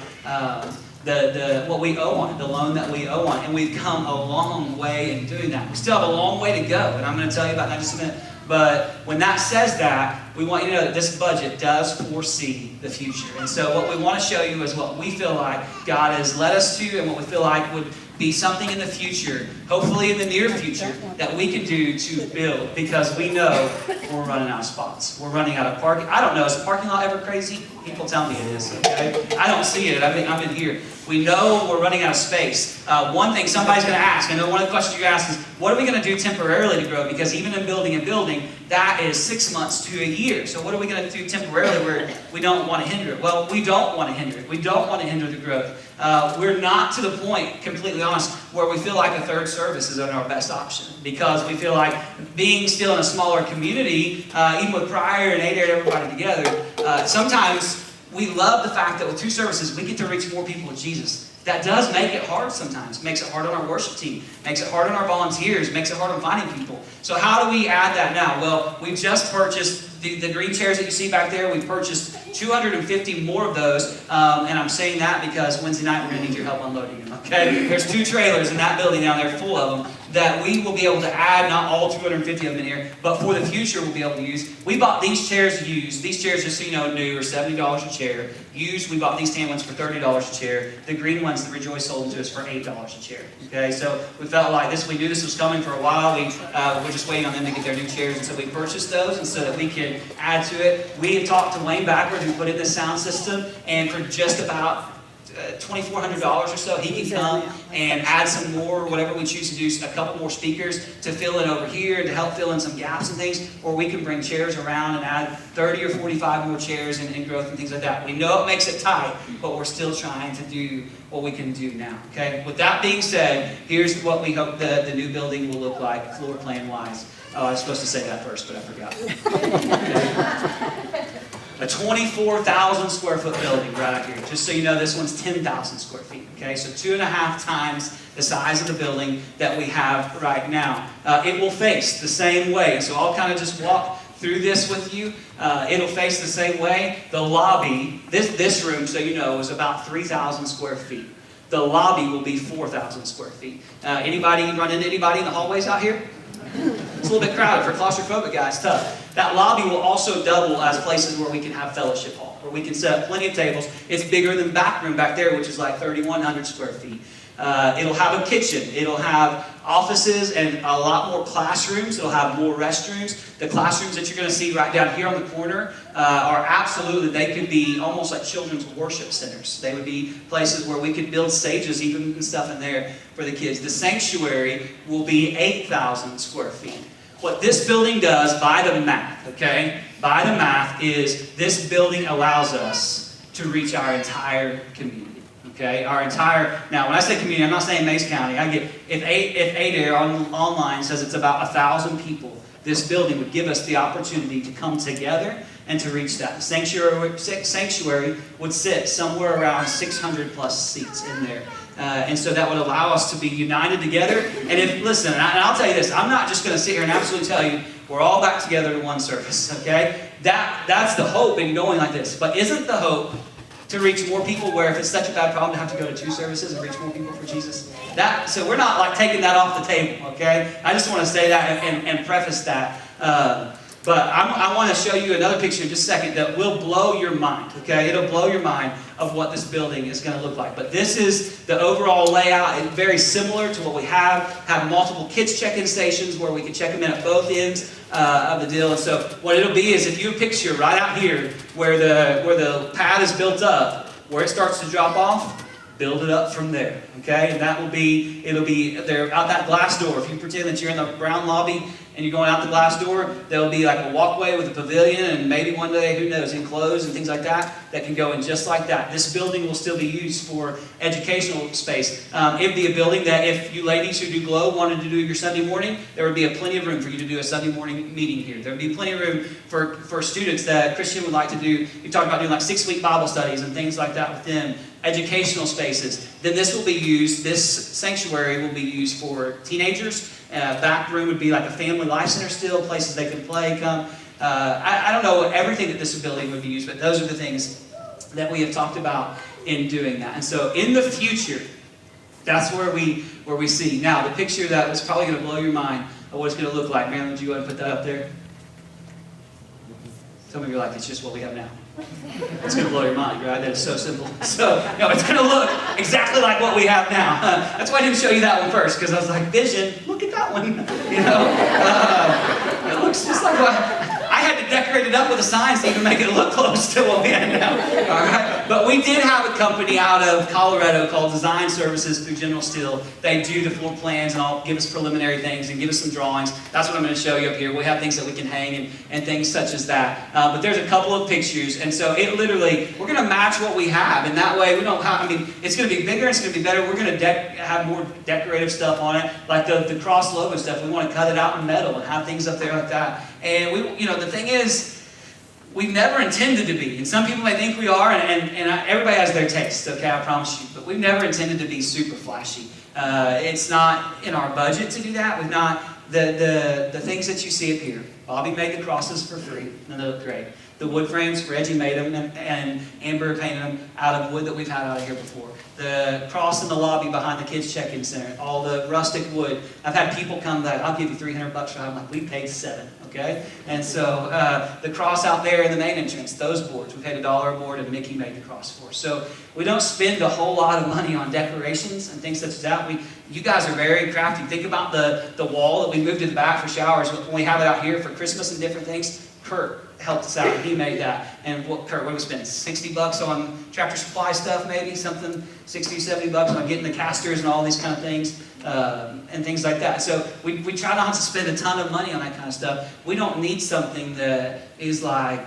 what we owe on it, the loan that we owe on it. And we've come a long way in doing that. We still have a long way to go, and I'm going to tell you about that in just a minute. But when that says that, we want you to know that this budget does foresee the future. And so what we want to show you is what we feel like God has led us to, and what we feel like would be something in the future, hopefully in the near future, that we can do to build, because we know we're running out of spots. We're running out of parking. I don't know, is the parking lot ever crazy? People tell me it is, okay? I don't see it. I've been here. We know we're running out of space. One thing somebody's going to ask, I know one of the questions you ask is, what are we going to do temporarily to grow? Because even in building a building, that is 6 months to a year. So what are we going to do temporarily where we don't want to hinder it? Well, we don't want to hinder it. We don't want to hinder the growth. We're not to the point, completely honest, where we feel like a third service is our best option, because we feel like being still in a smaller community, even with Prior and Adair and everybody together, sometimes we love the fact that with 2 services, we get to reach more people with Jesus. That does make it hard sometimes. It makes it hard on our worship team. Makes it hard on our volunteers. Makes it hard on finding people. So how do we add that now? Well, we've just purchased the green chairs that you see back there. We've purchased 250 more of those. And I'm saying that because Wednesday night we're going to need your help unloading them. Okay? There's 2 trailers in that building down there full of them that we will be able to add, not all 250 of them in here, but for the future we'll be able to use. We bought these chairs used. These chairs, just so you know, new are $70 a chair. Used, we bought these tan ones for $30 a chair. The green ones that Rejoice sold to us for $8 a chair. Okay, so we felt like this. We knew this was coming for a while. We're just waiting on them to get their new chairs, and so we purchased those, and so that we can add to it. We have talked to Wayne Backward, who put in this sound system, and for just about $2,400 or so, he can come and add some more, whatever we choose to do, a couple more speakers to fill in over here, to help fill in some gaps and things, or we can bring chairs around and add 30 or 45 more chairs and growth and things like that. We know it makes it tight, but we're still trying to do what we can do now, okay? With that being said, here's what we hope the new building will look like, floor plan wise. Oh, I was supposed to say that first, but I forgot. A 24,000 square foot building right out here. Just so you know, this one's 10,000 square feet. Okay, so 2.5 times the size of the building that we have right now. It will face the same way. So I'll kind of just walk through this with you. It'll face the same way. The lobby, this room, so you know, is about 3,000 square feet. The lobby will be 4,000 square feet. Anybody run into anybody in the hallways out here? It's a little bit crowded for claustrophobic guys, tough. That lobby will also double as places where we can have fellowship hall, where we can set up plenty of tables. It's bigger than back room back there, which is like 3,100 square feet. It'll have a kitchen. It'll have offices and a lot more classrooms. It'll have more restrooms. The classrooms that you're going to see right down here on the corner are absolutely, they could be almost like children's worship centers. They would be places where we could build stages even and stuff in there for the kids. The sanctuary will be 8,000 square feet. What this building does, by the math, okay, by the math, is this building allows us to reach our entire community. Okay, our entire, now when I say community, I'm not saying Mays County. I get, if Adair online says it's about 1,000 people, this building would give us the opportunity to come together and to reach that. The sanctuary would sit somewhere around 600 plus seats in there. And so that would allow us to be united together. And if, listen, and I'll tell you this, I'm not just going to sit here and absolutely tell you we're all back together in one service, okay? That's the hope in going like this. But isn't the hope to reach more people where if it's such a bad problem to have to go to 2 services and reach more people for Jesus? So we're not like taking that off the table, okay? I just want to say that and preface that. But I want to show you another picture in just a second that will blow your mind, okay? It'll blow your mind of what this building is going to look like. But this is the overall layout. It's very similar to what we have multiple kids check-in stations where we can check them in at both ends of the deal. And so what it'll be is if you picture right out here where the pad is built up, where it starts to drop off, build it up from there, okay? And it'll be there out that glass door. If you pretend that you're in the brown lobby and you're going out the glass door, there'll be like a walkway with a pavilion and maybe one day, who knows, enclosed and things like that can go in just like that. This building will still be used for educational space. It'd be a building that if you ladies who do Glow wanted to do your Sunday morning, there would be plenty of room for you to do a Sunday morning meeting here. There would be plenty of room for students that Christian would like to do. You talked about doing like 6-week Bible studies and things like that with them. Educational spaces. Then this sanctuary will be used for teenagers. Back room would be like a family life center still, places they can play, come. I don't know everything that this building would be used, but those are the things that we have talked about in doing that. And so in the future, that's where we see. Now, the picture that was probably going to blow your mind of what it's going to look like. Marilyn, would you go ahead and put that up there? Some of you are like, it's just what we have now. It's going to blow your mind, right? That is so simple. So, no, it's going to look exactly like what we have now. That's why I didn't show you that one first, because I was like, vision, look at that one. You know, it looks just like what... I had to decorate it up with a sign to even make it look close to what we have now. All right? But we did have a company out of Colorado called Design Services through General Steel. They do the floor plans and all, give us preliminary things and give us some drawings. That's what I'm going to show you up here. We have things that we can hang and things such as that. But there's a couple of pictures, and so it literally, we're going to match what we have, and that way we don't have, it's going to be bigger, it's going to be better. We're going to have more decorative stuff on it, like the cross logo stuff. We want to cut it out in metal and have things up there like that. And the thing is, we've never intended to be. And some people may think we are, and everybody has their taste, okay, I promise you. But we've never intended to be super flashy. It's not in our budget to do that. We've not, the things that you see up here. Bobby made the crosses for free, and they look great. The wood frames, Reggie made them, and Amber painted them out of wood that we've had out of here before. The cross in the lobby behind the kids' check-in center, all the rustic wood. I've had people come that, I'll give you $300 for it. I'm like, we paid $7, okay? And so the cross out there in the main entrance, those boards, we paid $1 a board, and Mickey made the cross for us. So we don't spend a whole lot of money on decorations and things such as that. You guys are very crafty. Think about the wall that we moved to the back for showers. When we have it out here for Christmas and different things, Kurt helped us out. He made that. And Kurt, what did we spend? $60 on Tractor Supply stuff, maybe? Something, 60, $70 on getting the casters and all these kind of things, and things like that. So we try not to spend a ton of money on that kind of stuff. We don't need something that is like,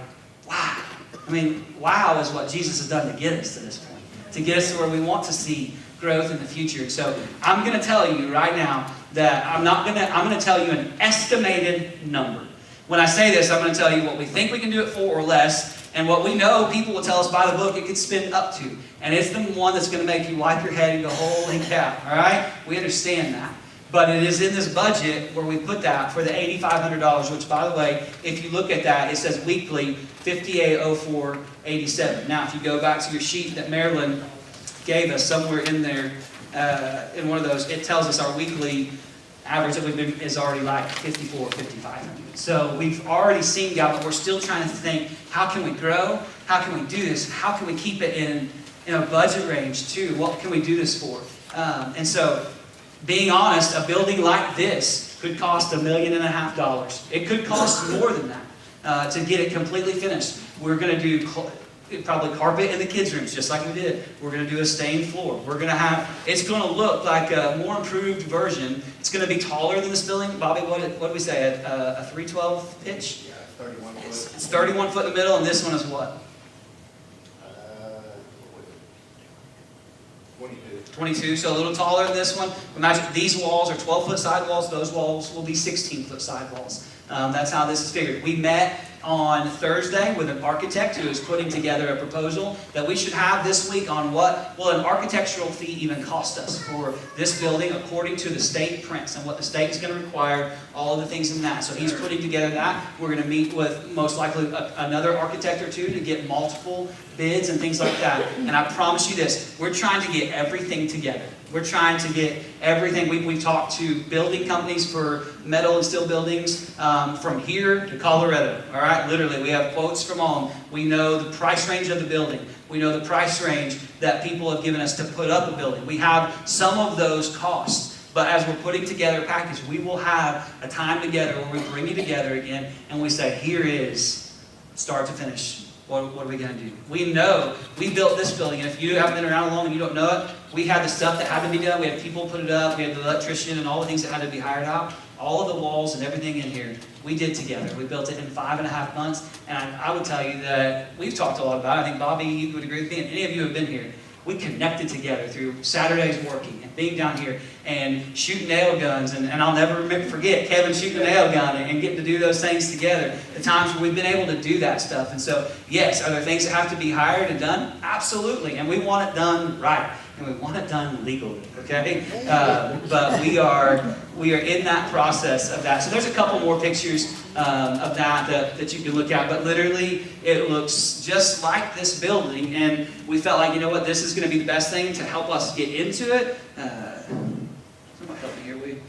wow. I mean, wow is what Jesus has done to get us to this point. To get us to where we want to see growth in the future. So I'm going to tell you right now that I'm going to tell you an estimated number. When I say this, I'm going to tell you what we think we can do it for or less, and what we know people will tell us by the book it could spend up to. And it's the one that's going to make you wipe your head and go, holy cow, all right? We understand that. But it is in this budget where we put that for the $8,500, which, by the way, if you look at that, it says weekly $5804.87. Now, if you go back to your sheet that Marilyn gave us somewhere in there, in one of those, it tells us our weekly average that we've been is already like $5,500. So we've already seen God, but we're still trying to think, how can we grow? How can we do this? How can we keep it in a budget range too? What can we do this for? And so, being honest, a building like this could cost $1.5 million. It could cost more than that to get it completely finished. We're going to do probably carpet in the kids' rooms, just like we did. We're going to do a stained floor. We're going to have, it's going to look like a more improved version. It's going to be taller than this building. Bobby, what did we say, a 312 pitch? Yeah, 31 foot. It's 31 foot in the middle, and this one is what? 22, so a little taller than this one. Imagine these walls are 12-foot sidewalls. Those walls will be 16-foot sidewalls. That's how this is figured. We met on Thursday with an architect who is putting together a proposal that we should have this week on what will an architectural fee even cost us for this building according to the state prints and what the state is going to require, all of the things in that. So he's putting together that. We're going to meet with most likely another architect or two to get multiple bids and things like that. And I promise you this, we're trying to get everything together. We're trying to get everything. We've talked to building companies for metal and steel buildings from here to Colorado. All right, literally, we have quotes from all of them. We know the price range of the building. We know the price range that people have given us to put up a building. We have some of those costs. But as we're putting together a package, we will have a time together where we bring you together again and we say, here is start to finish. What are we going to do? We know we built this building, and if you haven't been around long and you don't know it, we had the stuff that had to be done. We had people put it up. We had the electrician and all the things that had to be hired out. All of the walls and everything in here, we did together. We built it in 5.5 months, and I would tell you that we've talked a lot about it. I think Bobby, you would agree with me, and any of you who have been here. We connected together through Saturdays working and being down here and shooting nail guns. And I'll never forget Kevin shooting a nail gun and getting to do those things together. The times where we've been able to do that stuff. And so, yes, are there things that have to be hired and done? Absolutely. And we want it done right. And we want it done legally, okay? But we are in that process of that. So there's a couple more pictures of that you can look at. But literally, it looks just like this building. And we felt like, you know what, this is going to be the best thing to help us get into it. Somebody help me here, will you?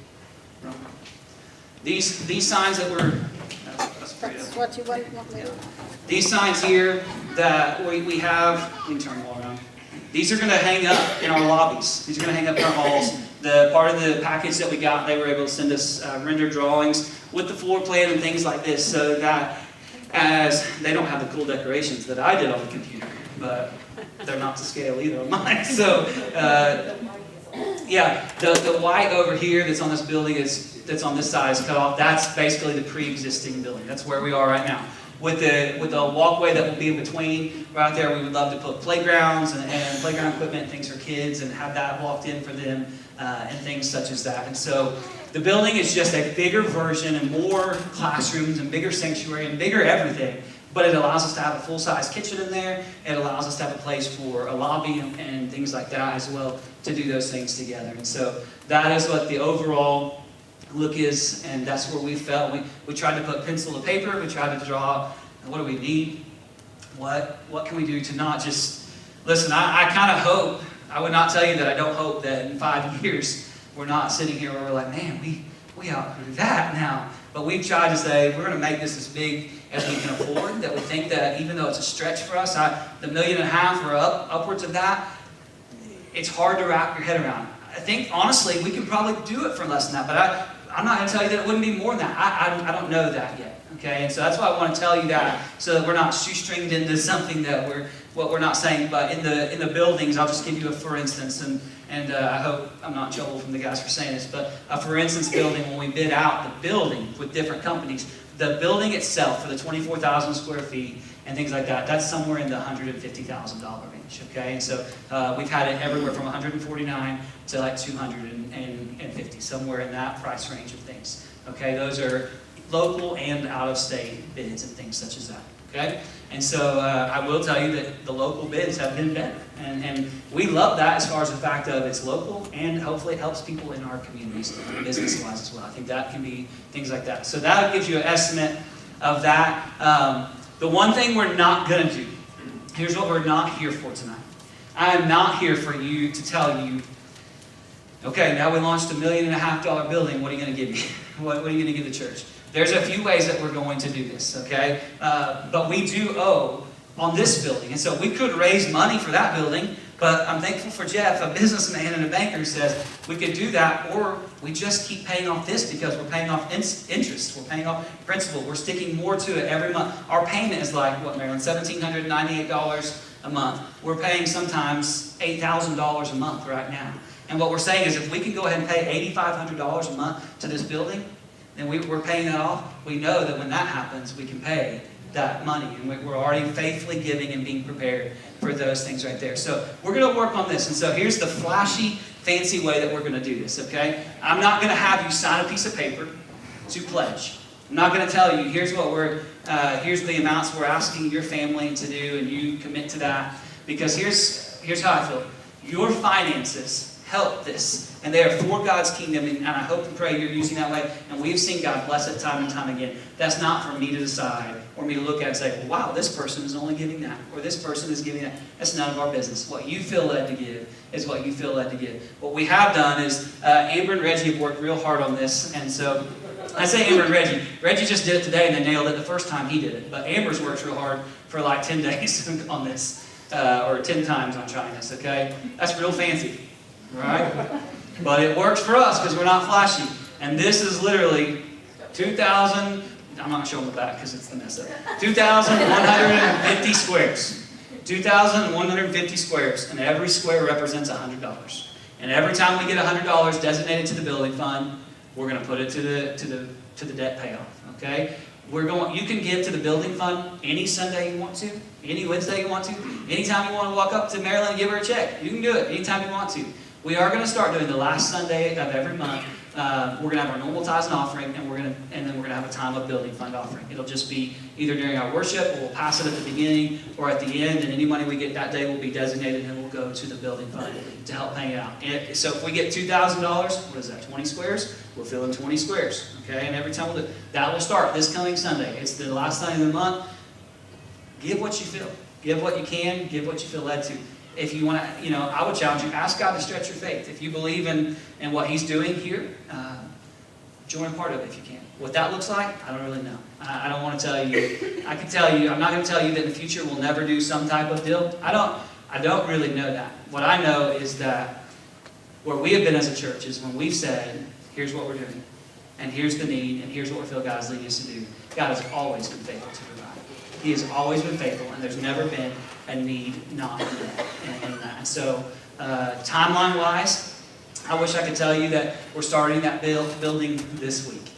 These signs that were... That's what you want me to do. These signs here that we have... Let me turn them all around. These are going to hang up in our lobbies. These are going to hang up in our halls. The part of the package that we got, they were able to send us render drawings with the floor plan and things like this, so that as they don't have the cool decorations that I did on the computer, but they're not to scale either on mine. So yeah, the white over here that's on this building that's on this side is cut off. That's basically the pre-existing building. That's where we are right now. With the walkway that will be in between, right there, we would love to put playgrounds and playground equipment and things for kids and have that walked in for them and things such as that. And so the building is just a bigger version and more classrooms and bigger sanctuary and bigger everything but it allows us to have a full-size kitchen in there. It allows us to have a place for a lobby and things like that as well to do those things together. And so that is what the overall look is, and that's where we felt. We tried to put pencil to paper. We tried to draw, what do we need? What can we do to not just, listen, I kind of hope, I would not tell you that I don't hope that in 5 years we're not sitting here where we're like, man, we outgrew that now. But we've tried to say, we're going to make this as big as we can afford, that we think that even though it's a stretch for us, the $1.5 million or upwards of that, it's hard to wrap your head around. I think, honestly, we can probably do it for less than that, but I'm not going to tell you that it wouldn't be more than that. I don't know that yet, okay? And so that's why I want to tell you that, so that we're not shoestringed into something that we're not saying. But in the buildings, I'll just give you a for instance, and I hope I'm not in trouble from the guys for saying this, but a for instance building, when we bid out the building with different companies, the building itself for the 24,000 square feet and things like that, that's somewhere in the $150,000 range, okay? And so we've had it everywhere from 149 to like 250, somewhere in that price range of things, okay? Those are local and out-of-state bids and things such as that, okay? And so I will tell you that the local bids have been better, and we love that as far as the fact of it's local, and hopefully it helps people in our communities business-wise as well. I think that can be things like that. So that gives you an estimate of that. The one thing we're not going to do, here's what we're not here for tonight. I am not here for you to tell you, okay, now we launched a $1.5 million building, what are you going to give me? What are you going to give the church? There's a few ways that we're going to do this, okay? But we do owe on this building. And so we could raise money for that building, but I'm thankful for Jeff, a businessman and a banker, who says we could do that, or we just keep paying off this because we're paying off interest. We're paying off principal. We're sticking more to it every month. Our payment is like, what, Marilyn, $1,798 a month. We're paying sometimes $8,000 a month right now. And what we're saying is if we can go ahead and pay $8,500 a month to this building, then we're paying that off. We know that when that happens, we can pay that money. And we're already faithfully giving and being prepared for those things right there. So we're going to work on this. And so here's the flashy, fancy way that we're going to do this, okay? I'm not going to have you sign a piece of paper to pledge. I'm not going to tell you, here's the amounts we're asking your family to do, and you commit to that. Because here's how I feel. Your finances help this. And they are for God's kingdom, and I hope and pray you're using that way. And we've seen God bless it time and time again. That's not for me to decide or me to look at and say, well, wow, this person is only giving that, or this person is giving that. That's none of our business. What you feel led to give is what you feel led to give. What we have done is Amber and Reggie have worked real hard on this. And so I say Amber and Reggie. Reggie just did it today, and they nailed it the first time he did it. But Amber's worked real hard for like 10 days on this, or 10 times on trying this, okay? That's real fancy, right? But it works for us because we're not flashy. And this is literally 2,000, I'm not showing the back because it's the mess up. 2,150 squares. 2,150 squares. And every square represents $100. And every time we get $100 designated to the building fund, we're going to put it to the debt payoff. Okay? You can give to the building fund any Sunday you want to, any Wednesday you want to, anytime you want to walk up to Marilyn and give her a check. You can do it anytime you want to. We are going to start doing the last Sunday of every month. We're going to have our normal tithes and offering, and then we're going to have a time of building fund offering. It'll just be either during our worship, or we'll pass it at the beginning, or at the end, and any money we get that day will be designated and will go to the building fund to help pay it out. And so if we get $2,000, what is that, 20 squares? We're filling 20 squares, okay? And every time we'll do that will start this coming Sunday. It's the last Sunday of the month. Give what you feel. Give what you can. Give what you feel led to. If you want to, I would challenge you, ask God to stretch your faith. If you believe in what He's doing here, join a part of it if you can. What that looks like, I don't really know. I don't want to tell you. I can tell you, I'm not going to tell you that in the future we'll never do some type of deal. I don't really know that. What I know is that where we have been as a church is when we've said, here's what we're doing, and here's the need, and here's what we feel God's leading us to do. God has always been faithful to provide. He has always been faithful, and there's never been a need not met in that. And so, timeline-wise, I wish I could tell you that we're starting that building this week.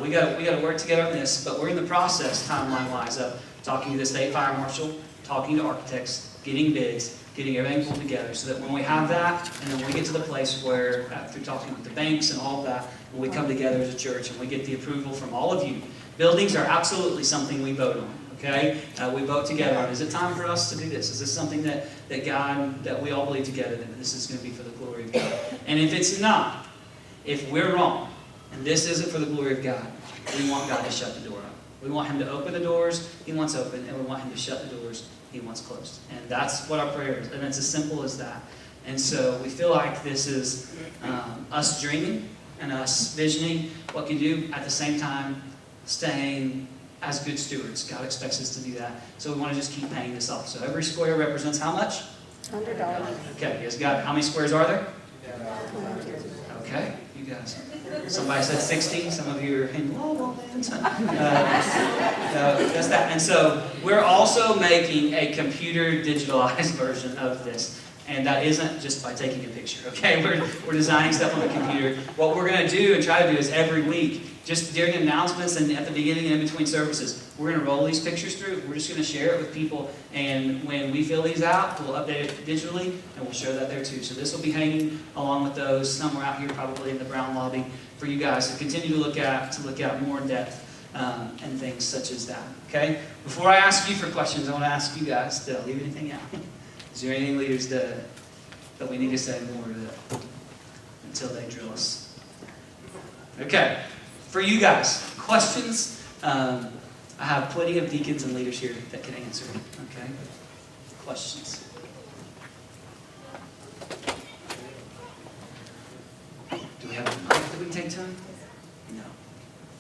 We got to work together on this, but we're in the process, timeline-wise, of talking to the state fire marshal, talking to architects, getting bids, getting everything pulled together, so that when we have that, and then when we get to the place where, through talking with the banks and all of that, when we come together as a church and we get the approval from all of you, buildings are absolutely something we vote on. Okay? We vote together on, is it time for us to do this? Is this something that God, that we all believe together that this is going to be for the glory of God? And if it's not, if we're wrong, and this isn't for the glory of God, we want God to shut the door up. We want Him to open the doors He wants open, and we want Him to shut the doors He wants closed. And that's what our prayer is, and it's as simple as that. And so we feel like this is us dreaming and us visioning what we do, at the same time staying as good stewards. God expects us to do that. So we want to just keep paying this off. So every square represents how much? $100. Okay, you guys got it. How many squares are there? Okay, you guys. Somebody said 60. Some of you are in la la land. That's that. And so we're also making a computer digitalized version of this. And that isn't just by taking a picture, okay? We're designing stuff on the computer. What we're going to do and try to do is every week, just during announcements and at the beginning and in between services, we're going to roll these pictures through. We're just going to share it with people. And when we fill these out, we'll update it digitally, and we'll show that there too. So this will be hanging along with those somewhere out here, probably in the brown lobby, for you guys to continue to look at more in depth and things such as that, okay? Before I ask you for questions, I want to ask you guys to leave anything out. Is there anything, leaders, that we need to say more until they drill us? Okay. For you guys, questions? I have plenty of deacons and leaders here that can answer. Okay? Questions? Do we have a mic that we can take to them? No.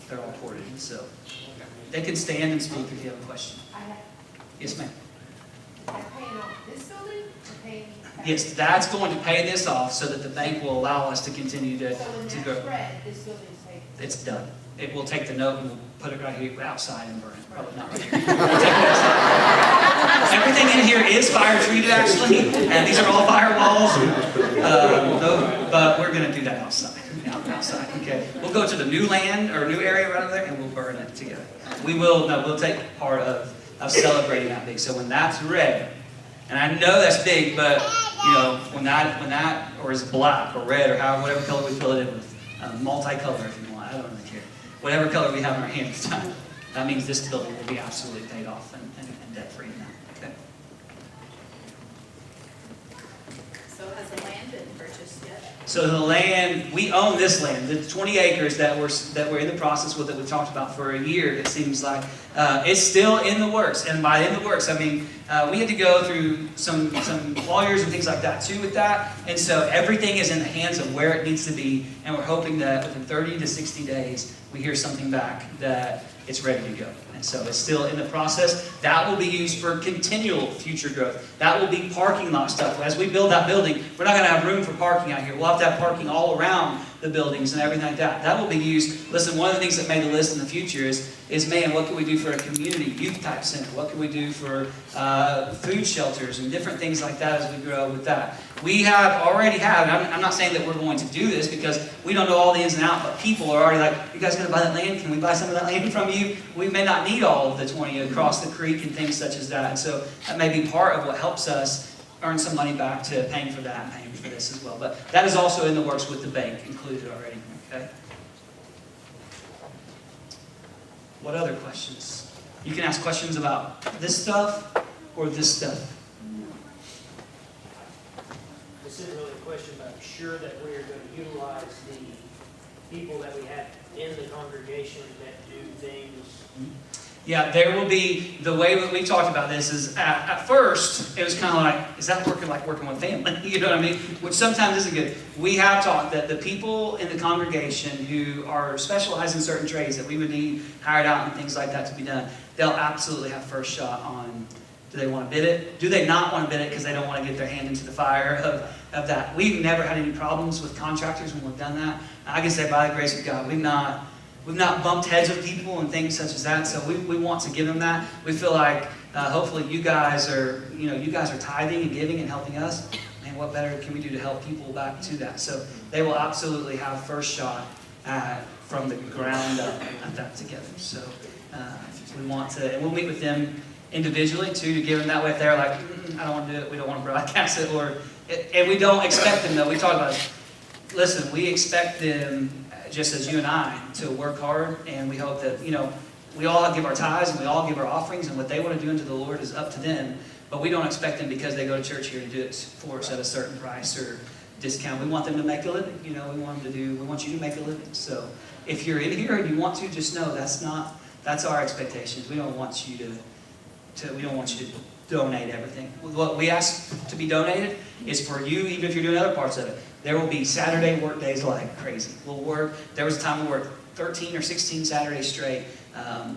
They're all ported, so they can stand and speak if you have a question. Yes, ma'am. Yes, that's going to pay this off so that the bank will allow us to continue to grow. It's done. It will take the note and we'll put it right here outside and burn it. Probably not right here. Everything in here is fire treated actually, and these are all firewalls. But we're going to do that outside. Outside. Okay. We'll go to the new land or new area right over there and we'll burn it together. We'll take part of celebrating that big. So when that's red, and I know that's big, but you know, when that, or is black or red or whatever color we fill it in with, multicolor if you want, I don't really care. Whatever color we have in our hand at the time, that means this building will be absolutely paid off and debt-free now. Okay. So has the land been purchased yet? So the land, we own this land, the 20 acres that we're in the process with, that we've talked about for a year, it seems like. It's still in the works, and by in the works, I mean, we had to go through some lawyers and things like that too with that, and so everything is in the hands of where it needs to be, and we're hoping that within 30 to 60 days, we hear something back that it's ready to go. And so it's still in the process. That will be used for continual future growth. That will be parking lot stuff. As we build that building, we're not going to have room for parking out here. We'll have to have parking all around the buildings and everything like that. That will be used. Listen, one of the things that made the list in the future is man, what can we do for a community youth type center? What can we do for food shelters and different things like that as we grow with that? We already have, and I'm not saying that we're going to do this because we don't know all the ins and outs, but people are already like, you guys going to buy that land? Can we buy some of that land from you? We may not need all of the 20 across the creek and things such as that. And so that may be part of what helps us earn some money back to paying for that and paying for this as well. But that is also in the works with the bank included already. Okay. What other questions? You can ask questions about this stuff or this stuff. This isn't really a question, but I'm sure that we are going to utilize the people that we have in the congregation that do things. Yeah, there will be, the way that we talked about this is, at first, it was kind of like, is that working with family? You know what I mean? Which sometimes isn't good. We have talked that the people in the congregation who are specialized in certain trades that we would need hired out and things like that to be done, they'll absolutely have first shot on, do they want to bid it? Do they not want to bid it because they don't want to get their hand into the fire of that? We've never had any problems with contractors when we've done that. I can say by the grace of God, we've not bumped heads with people and things such as that, so we want to give them that. We feel like hopefully you guys are tithing and giving and helping us. Man, what better can we do to help people back to that? So they will absolutely have first shot from the ground up at that together. So we want to, and we'll meet with them individually too to give them that way. If they're like, I don't want to do it, we don't want to broadcast it, and we don't expect them though. We talk about it. Listen, we expect them, just as you and I, to work hard, and we hope that, we all give our tithes and we all give our offerings, and what they want to do unto the Lord is up to them. But we don't expect them, because they go to church here, to do it for us at a certain price or discount. We want them to make a living. We want you to make a living. So if you're in here and you want to, just know that's our expectations. We don't want you to donate everything. What we ask to be donated is for you, even if you're doing other parts of it. There will be Saturday work days like crazy. There was a time we worked 13 or 16 Saturdays straight,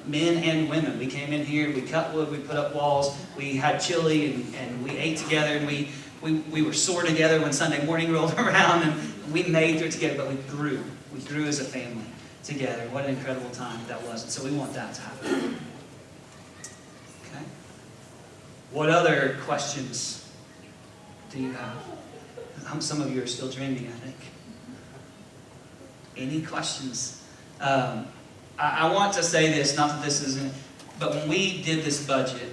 men and women. We came in here, we cut wood, we put up walls, we had chili, and we ate together, and we were sore together when Sunday morning rolled around, and we made through it together, but we grew. We grew as a family together. What an incredible time that was. And so we want that to happen. Okay? What other questions do you have? Some of you are still dreaming, I think. Any questions? I want to say this, not that this isn't, but when we did this budget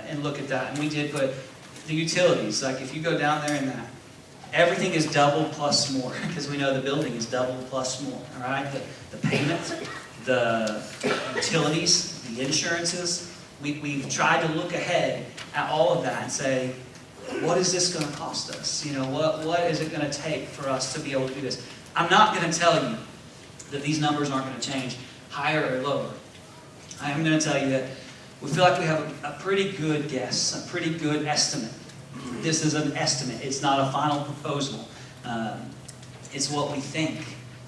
and look at that, and we did put the utilities, like if you go down there in that, everything is double plus more, because we know the building is double plus more, all right? The payment, the utilities, the insurances, we've tried to look ahead at all of that and say, what is this going to cost us? What is it going to take for us to be able to do this? I'm not going to tell you that these numbers aren't going to change higher or lower. I am going to tell you that we feel like we have a pretty good guess, a pretty good estimate. This is an estimate. It's not a final proposal. It's what we think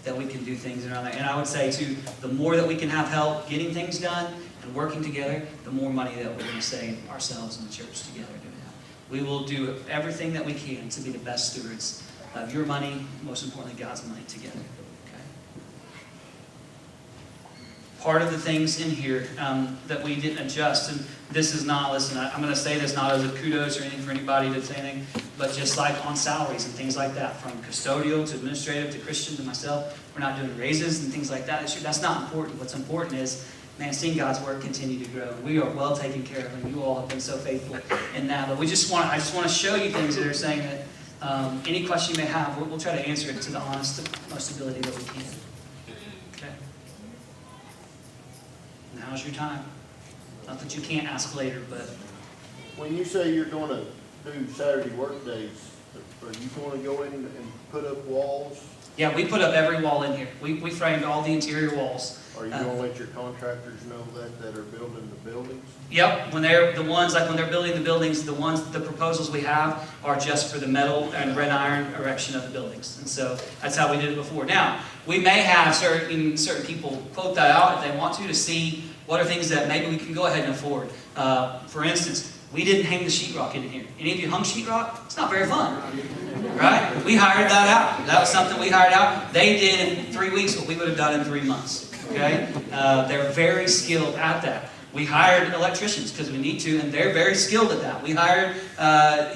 that we can do things around there. And I would say, too, the more that we can have help getting things done and working together, the more money that we're going to save ourselves and the church together doing that. We will do everything that we can to be the best stewards of your money, most importantly, God's money together. Part of the things in here that we didn't adjust, and this is not, listen, I'm going to say this not as a kudos or anything for anybody to say anything, but just like on salaries and things like that, from custodial to administrative to Christian to myself, we're not doing raises and things like that this year. That's not important. What's important is, man, seeing God's work continue to grow. We are well taken care of, and you all have been so faithful in that. But I just want to show you things that are saying that any question you may have, we'll try to answer it to the honest, most ability that we can. Okay? Now's your time. Not that you can't ask later, but When you say you're gonna do Saturday work days, are you gonna go in and put up walls? yeah, we put up every wall in here. We framed all the interior walls. Are you gonna let your contractors know that are building the buildings? Yep, when they're the ones, like when they're building the buildings, the proposals we have are just for the metal and red iron erection of the buildings. And so that's how we did it before. Now, we may have certain people quote that out if they want to see what are things that maybe we can go ahead and afford. For instance, we didn't hang the sheetrock in here. Any of you hung sheetrock? It's not very fun, right? We hired that out. That was something we hired out. They did in 3 weeks what we would have done in 3 months. Okay, they're very skilled at that. We hired electricians because we need to, and they're very skilled at that. We hired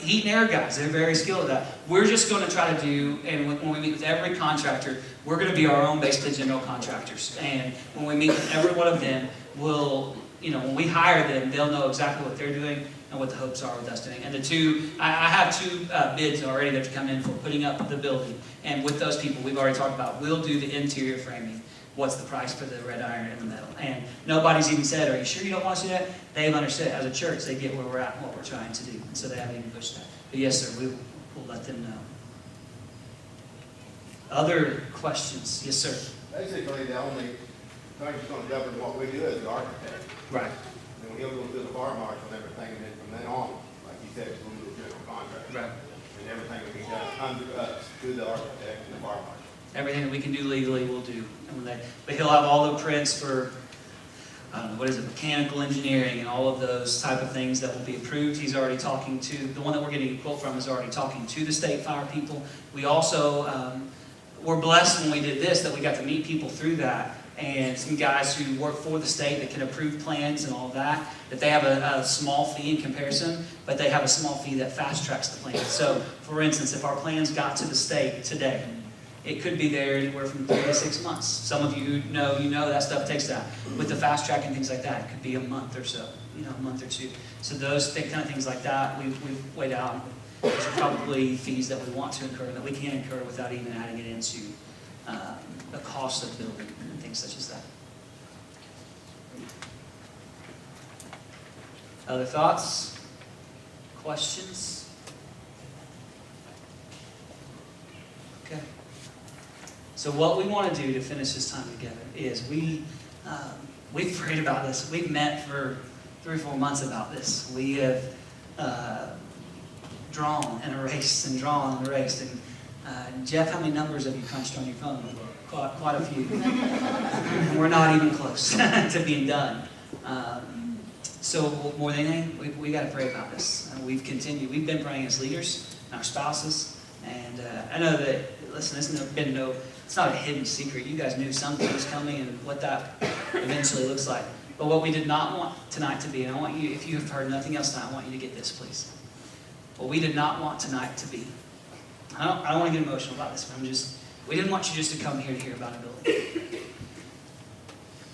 heat and air guys. They're very skilled at that. We're just going to try to do, and when we meet with every contractor, we're going to be our own basically general contractors. And when we meet with every one of them, when we hire them, they'll know exactly what they're doing and what the hopes are with us doing. And I have two bids already that have come in for putting up the building. And with those people, we've already talked about, we'll do the interior framing. What's the price for the red iron and the metal? And nobody's even said, are you sure you don't want to do that? They've understood. As a church, they get where we're at and what we're trying to do. And so they haven't even pushed that. But yes, sir, we'll let them know. Other questions? Yes, sir. Basically, the only thing that's going to govern what we do is the architect. Right. And we'll go through the fire marshal and everything, and then from then on, like you said, we'll do a general contract. Right. And everything will be done under us through the architect and the fire marshal. Everything that we can do legally, we'll do. But he'll have all the prints for, mechanical engineering and all of those type of things that will be approved. He's already talking to, the one that we're getting a quote from is already talking to the state fire people. We also were blessed when we did this that we got to meet people through that. And some guys who work for the state that can approve plans and all of that they have a small fee in comparison, but they have a small fee that fast tracks the plan. So, for instance, if our plans got to the state today, it could be there anywhere from 3 to 6 months. Some of you know, that stuff takes that. With the fast track and things like that, it could be a month or so, a month or two. So those kind of things like that, we've weighed out. There's probably fees that we want to incur, that we can incur without even adding it into the cost of building and things such as that. Other thoughts? Questions? Okay. So what we want to do to finish this time together is we've prayed about this. We've met for 3 or 4 months about this. We have drawn and erased and drawn and erased. And Jeff, how many numbers have you crunched on your phone? Quite a few. And we're not even close to being done. So more than anything, we got to pray about this. And we've continued. We've been praying as leaders, our spouses, and I know that. Listen, it's not a hidden secret. You guys knew something was coming and what that eventually looks like. But what we did not want tonight to be, and I want you, if you have heard nothing else tonight, I want you to get this, please. What we did not want tonight to be. I don't want to get emotional about this, but we didn't want you just to come here to hear about a building.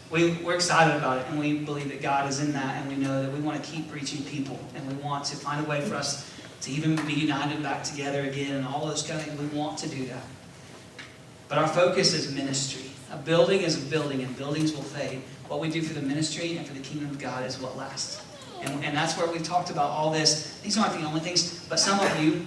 We're excited about it, and we believe that God is in that, and we know that we want to keep reaching people, and we want to find a way for us to even be united back together again, and all those kind of things. We want to do that. But our focus is ministry. A building is a building, and buildings will fade. What we do for the ministry and for the kingdom of God is what lasts. And that's where we've talked about all this. These aren't the only things, but some of you,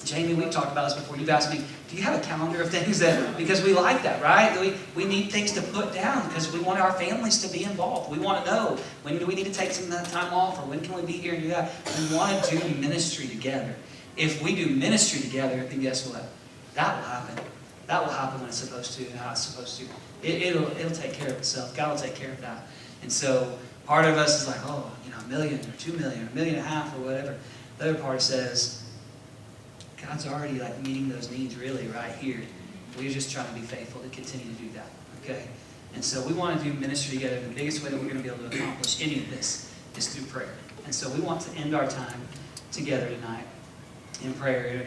Jamie, we've talked about this before. You've asked me, do you have a calendar of things that, because we like that, right? We need things to put down because we want our families to be involved. We want to know, when do we need to take some time off, or when can we be here and do that? We want to do ministry together. If we do ministry together, then guess what? That will happen. That will happen when it's supposed to and how it's supposed to. It'll take care of itself. God will take care of that. And so part of us is like, oh, $1 million or $2 million or $1.5 million or whatever. The other part says, God's already like meeting those needs really right here. We're just trying to be faithful to continue to do that. Okay? And so we want to do ministry together. The biggest way that we're going to be able to accomplish any of this is through prayer. And so we want to end our time together tonight in prayer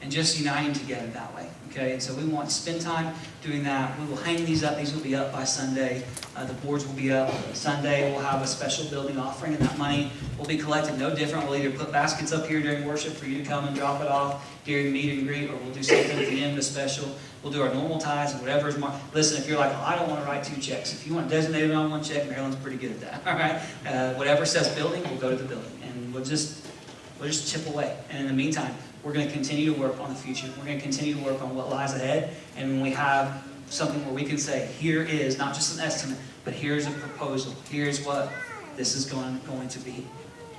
and just uniting together that way. Okay? And so we want to spend time doing that. We will hang these up. These will be up by Sunday. The boards will be up. Sunday we'll have a special building offering, and that money will be collected no different. We'll either put baskets up here during worship for you to come and drop it off during meet and greet, or we'll do something at the end, a special. We'll do our normal tithes and whatever is marked. Listen, if you're like, oh, I don't want to write 2 checks. If you want to designate it on 1 check, Maryland's pretty good at that. All right? Whatever says building, we'll go to the building. And we'll just chip away. And in the meantime, we're going to continue to work on the future. We're going to continue to work on what lies ahead. And when we have something where we can say, here is not just an estimate, but here's a proposal. Here's what this is going to be.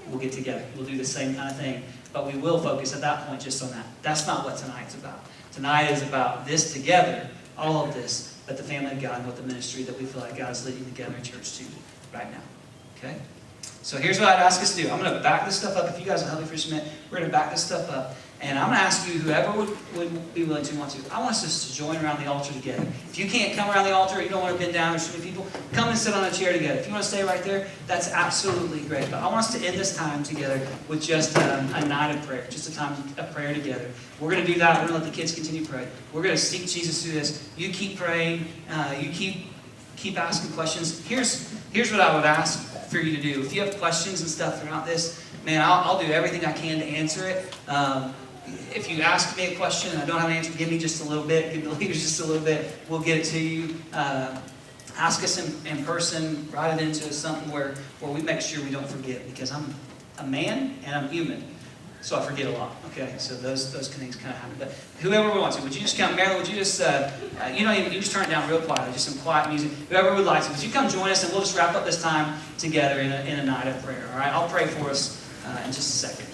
We'll get together. We'll do the same kind of thing. But we will focus at that point just on that. That's not what tonight's about. Tonight is about this together, all of this, but the family of God and what the ministry that we feel like God is leading together in church to right now. Okay? So here's what I'd ask us to do. I'm going to back this stuff up. If you guys will help me for just a minute, we're going to back this stuff up. And I'm going to ask you, whoever would be willing to want to, I want us to join around the altar together. If you can't come around the altar, or you don't want to bend down, there's too many people, come and sit on a chair together. If you want to stay right there, that's absolutely great. But I want us to end this time together with just a night of prayer, just a time of prayer together. We're going to do that. We're going to let the kids continue to pray. We're going to seek Jesus through this. You keep praying. You keep asking questions. Here's what I would ask for you to do. If you have questions and stuff throughout this, man, I'll do everything I can to answer it. If you ask me a question and I don't have an answer, give me just a little bit. Give the leaders just a little bit. We'll get it to you. Ask us in person. Write it into something where we make sure we don't forget, because I'm a man and I'm human. So I forget a lot. Okay, so those things kind of happen. But whoever would want to, would you just come, Marilyn? Would you just you just turn it down real quietly, just some quiet music. Whoever would like to, would you come join us, and we'll just wrap up this time together in a night of prayer. All right, I'll pray for us in just a second.